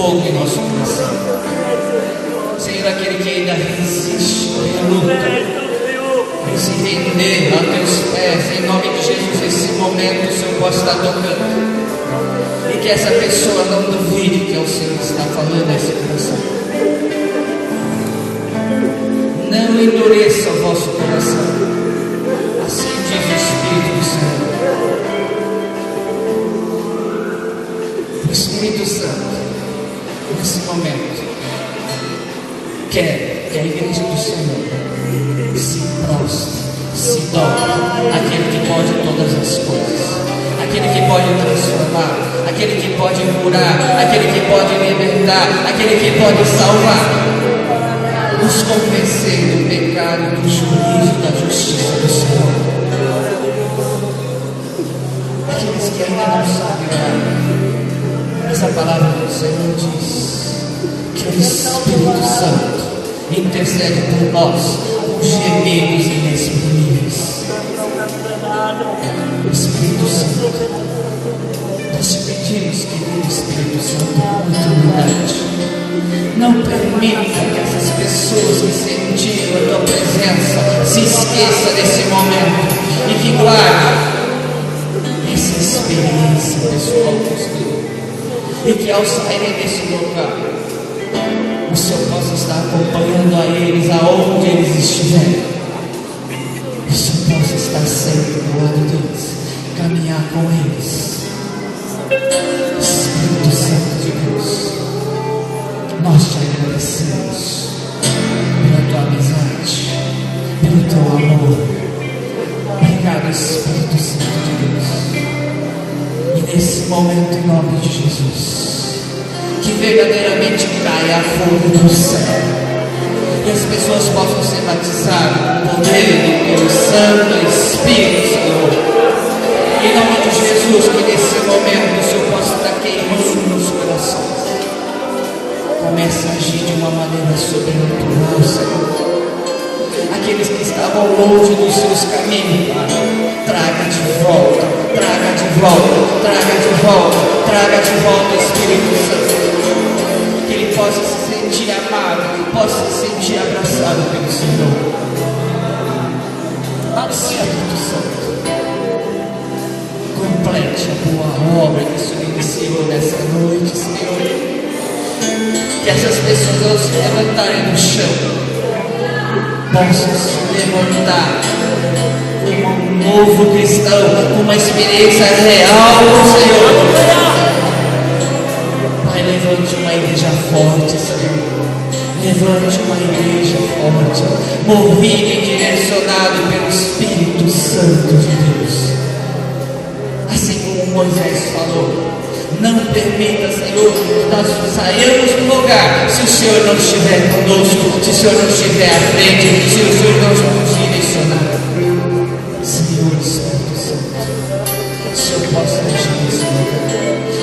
fogo em nosso coração. Senhor, aquele que ainda resiste, reluta em se render a teus pés, em nome de Jesus, esse momento o Senhor possa estar tocando. E que essa pessoa não duvide que é o Senhor que está falando a esse coração. Não endureça o vosso coração. Assim diz o Espírito do Senhor. O Espírito Santo, nesse momento, quer que a igreja do Senhor se prostre, se dobre àquele que pode todas as coisas, aquele que pode transformar, aquele que pode curar, aquele que pode libertar, aquele que pode salvar, nos convencer do pecado, do juízo, da justiça do Senhor. Aqueles que ainda não sabem orar, essa palavra do Senhor diz que o Espírito Santo intercede por nós com gemidos inexprimíveis. O Espírito Santo, nós te pedimos, querido Espírito Santo, com muita humildade, não permita que essas pessoas que sentiram a tua presença se esqueçam desse momento e que guardem essa experiência pessoal com o Senhor, e que ao saírem desse lugar o Senhor possa estar acompanhando a eles aonde eles estiverem. O Senhor possa estar sempre do lado deles, caminhar com eles. Espírito Santo de Deus, nós te agradecemos pela tua amizade, pelo teu amor. Obrigado, Espírito Santo de Deus. E nesse momento, em nome de Jesus, que verdadeiramente caia a fogo do céu e as pessoas possam ser batizadas no poder do teu Santo Espírito, Senhor. Em nome de Jesus, que nesse momento o Senhor possa estar queimando nos corações. Comece a agir de uma maneira sobrenatural, Senhor. Aqueles que estavam longe dos seus caminhos, Pai, traga de volta, traga de volta, traga de volta, traga de volta o Espírito Santo. Que ele possa se sentir amado, possa se sentir abraçado pelo Senhor. Espírito Santo, complete a boa obra que o Senhor iniciou nessa noite, Senhor. Que essas pessoas, ao se levantarem do chão, possam se levantar como um novo cristão, com uma experiência real com o Senhor. Pai, levante uma igreja forte, Senhor. Levante uma igreja forte, movida e direcionada pelo Espírito Santo de Deus. Assim como Moisés falou, não permita, Senhor, que nós saiamos do lugar se o Senhor não estiver conosco, se o Senhor não estiver à frente, se o Senhor não nos direcionar. Senhor Espírito Santo, o Senhor possa agir nesse lugar.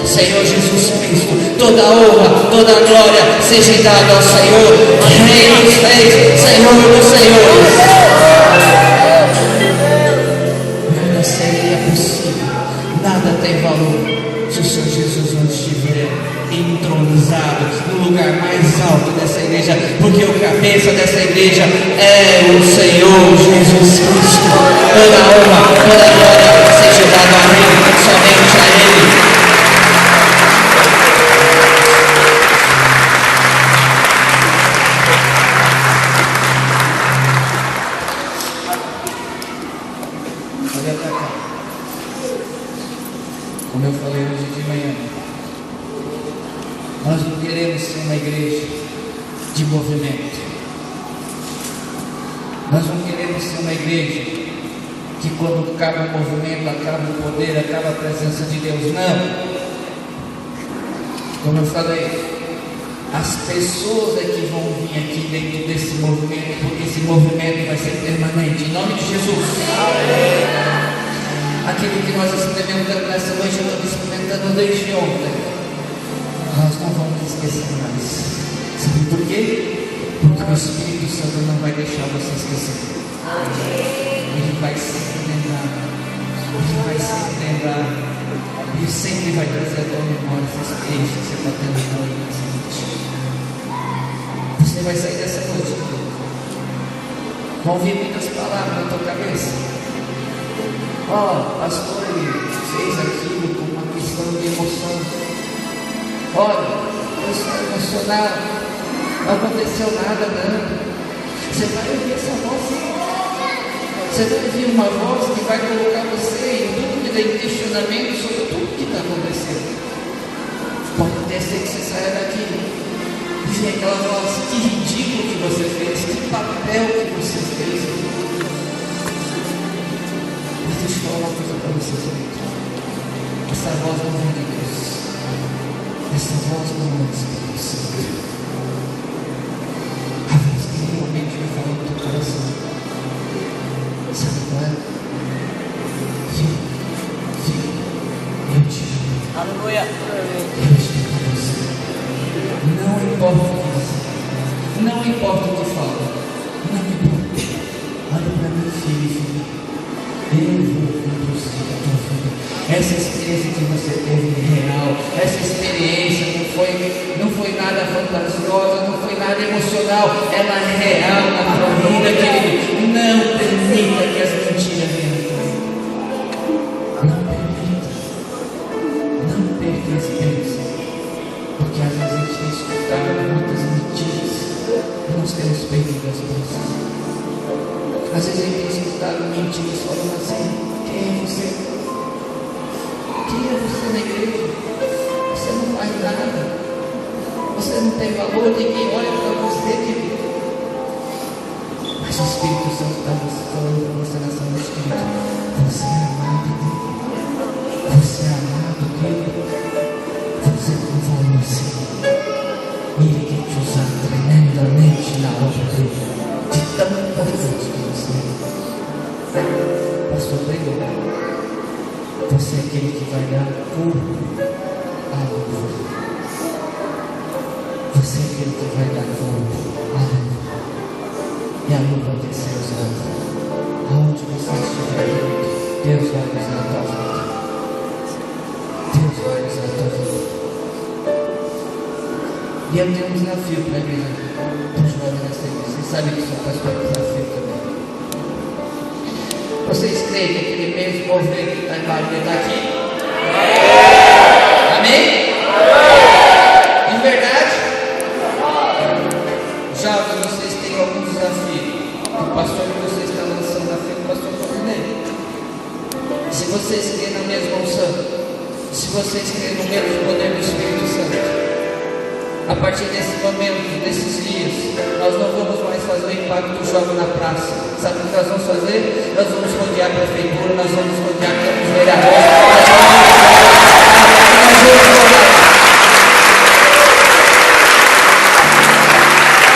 Senhor Jesus Cristo, toda a honra, toda a glória seja dada ao Senhor, Rei dos Reis, Senhor dos Senhores. Nada seria possível, nada tem valor se o Senhor Jesus não estiver entronizado no lugar mais alto dessa igreja, porque o cabeça dessa igreja é o Senhor Jesus Cristo. Toda a honra, toda a glória seja dada a Ele, somente a Ele. Como eu falei hoje de manhã, nós não queremos ser uma igreja de movimento. Nós não queremos ser uma igreja que quando acaba o movimento, acaba o poder, acaba a presença de Deus. Não. Como eu falei, as pessoas é que vão vir aqui dentro desse movimento, porque esse movimento vai ser permanente. Em nome de Jesus. Aquilo que nós experimentamos nessa noite, eu estou experimentando desde ontem. Nós não vamos esquecer mais. Sabe por quê? Porque o Espírito Santo não vai deixar você esquecer. Ele vai se lembrar. Ele vai se lembrar. Ele sempre vai trazer a tua memória essa experiência que você está tendo hoje nessa noite. Você vai sair dessa noite, vão vir muitas palavras na tua cabeça. Pastor, ele fez aquilo com uma questão de emoção. Olha, eu estou emocionado, não aconteceu nada, não. Você vai ouvir essa voz, você vai ouvir uma voz que vai colocar você em dúvida e questionamento sobre tudo que está acontecendo. Pode até ser que você saia daqui e vê aquela voz: que ridículo que você fez, que papel que você fez. Mas deixa eu falar uma coisa para você, querido. Essa voz não vem de Deus. Essa voz não é do Espírito Santo. A voz que realmente vai falar no teu coração. Sabe qual é? Filho, eu te amo.
Aleluia.
Eu estou com você. Não importa o que você, não importa o que fala, não importa. Olha para mim, filho. Eu vou conduzir a tua vida. Essa experiência que você teve real, essa experiência não foi nada fantasiosa, não foi nada emocional, ela é real na tua vida, querido. Não permita que as mentiras venham à tua vida. Não permita. Não perca a esperança. Porque às vezes a gente tem escutado muitas mentiras e nós temos perdido as bênçãos. Às vezes a gente tem escutado mentiras falando assim: quem é você? Quem é você na igreja? Você não faz nada. Você não tem valor, ninguém olha para você, querido. Mas o Espírito Santo está falando para você nessa noite, querido. Você é amado dele. Você é amado dele. Você tem valor, sim. Ele quer te usar tremendamente na obra dele. De tão importante que você é. Pastor Pedro, você é aquele que vai dar corpo à luva. Você é aquele que vai dar corpo à luva. E a luva vai ser usada. Aonde você estiver, Deus vai usar a tua vida. Deus vai usar a tua vida. E eu tenho um desafio para a igreja, para os jovens nessa igreja. Vocês sabem que sou pastor de desafio também. Vocês creem que aquele mesmo movimento que está em Marília está aqui? Amém? Em verdade? Jovens, vocês têm algum desafio. O pastor que vocês estão lançando na frente, o pastor Fernando. Se vocês creem na mesma unção, se vocês creem no mesmo poder do Espírito Santo, a partir desse momento, desses dias, nós não vamos mais fazer o impacto jovem na praça. Sabe o que nós vamos fazer? Nós vamos rodear a prefeitura, nós vamos rodear os vereadores,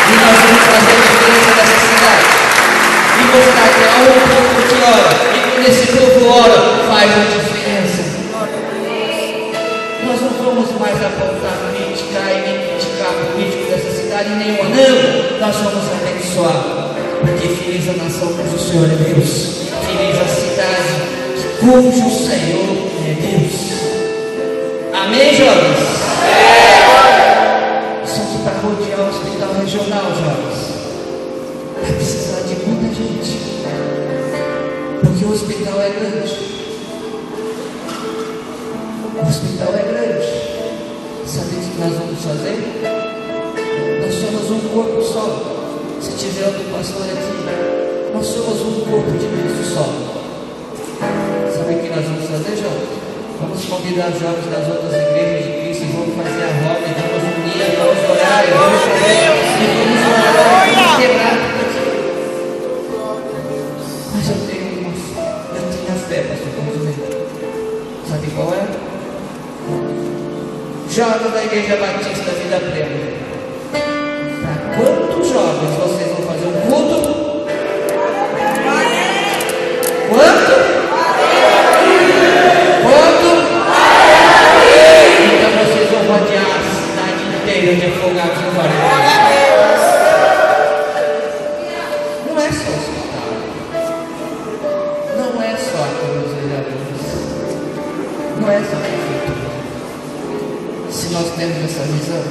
e nós vamos fazer a diferença dessa cidade. E mostrar que há um povo que ora, e quando esse povo ora, faz a diferença. Nós não vamos mais apontar, criticar e nem criticar o político dessa cidade nenhuma, não. Nós vamos abençoar, porque feliz a nação cujo Senhor é Deus, feliz a cidade cujo Senhor é Deus. Amém, jovens? Só que para rodear o hospital regional, jovens, vai precisar de muita gente, porque o hospital é grande. O hospital é grande. Sabe o que nós vamos fazer? Nós somos um corpo só. Se tiver outro pastor aqui, nós somos um corpo de Cristo só. Sabe o que nós vamos fazer, jovens? Vamos convidar os jovens das outras igrejas de Cristo e vamos fazer a roda, e vamos unir, e vamos orar, e vamos fazer, e vamos orar, e vamos quebrar tudo aqui. Mas eu tenho a fé, pastor, vamos ver. Sabe qual é? Jovens da Igreja Batista Vida Plena. Para quantos jovens vocês vão fazer um culto? Quanto? Quanto? Então vocês vão rodear a cidade inteira de afogados em Guarani. Não é só hospital. Não é só a Cruz de Jesus. Não é só nós temos essa visão,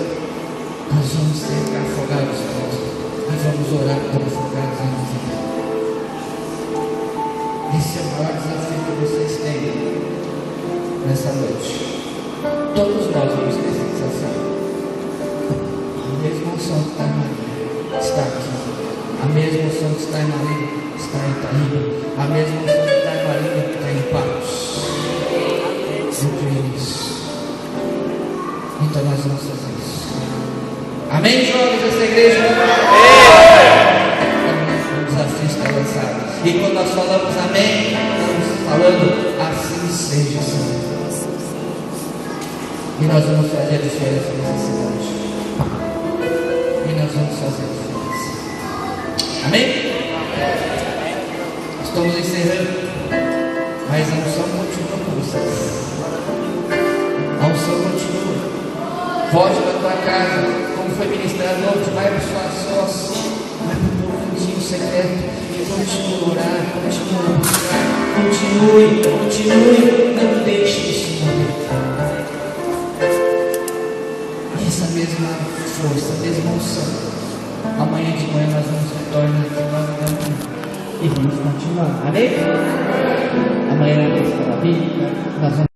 nós vamos ter afogados e vamos orar por afogados em vida. Esse é o maior desafio que vocês têm nessa noite. Todos nós vamos ter esse desafio. A mesma unção que está em Maria está aqui. A mesma unção que está em Maria está em Itaíba. A mesma unção que está em Maria está em Patos. Eu creio nisso. Então nós vamos fazer isso. Amém, jovens dessa igreja? O desafio está lançado. E quando nós falamos amém, estamos falando assim seja, Senhor. E nós vamos fazer a diferença nessa cidade. E nós vamos fazer a diferença. Amém? Estamos encerrando. Mas a unção continua com vocês. A unção continua. Volte para a tua casa, como foi ministrado hoje, vai para sua sós, vai para o profundinho secreto. E continue a orar, continue a buscar, continue, não deixe isso morrer. Essa mesma força, a mesma unção. Amanhã de manhã nós vamos retornar aqui 9 da manhã e vamos continuar. Amém? Amanhã na escola bíblica nós vamos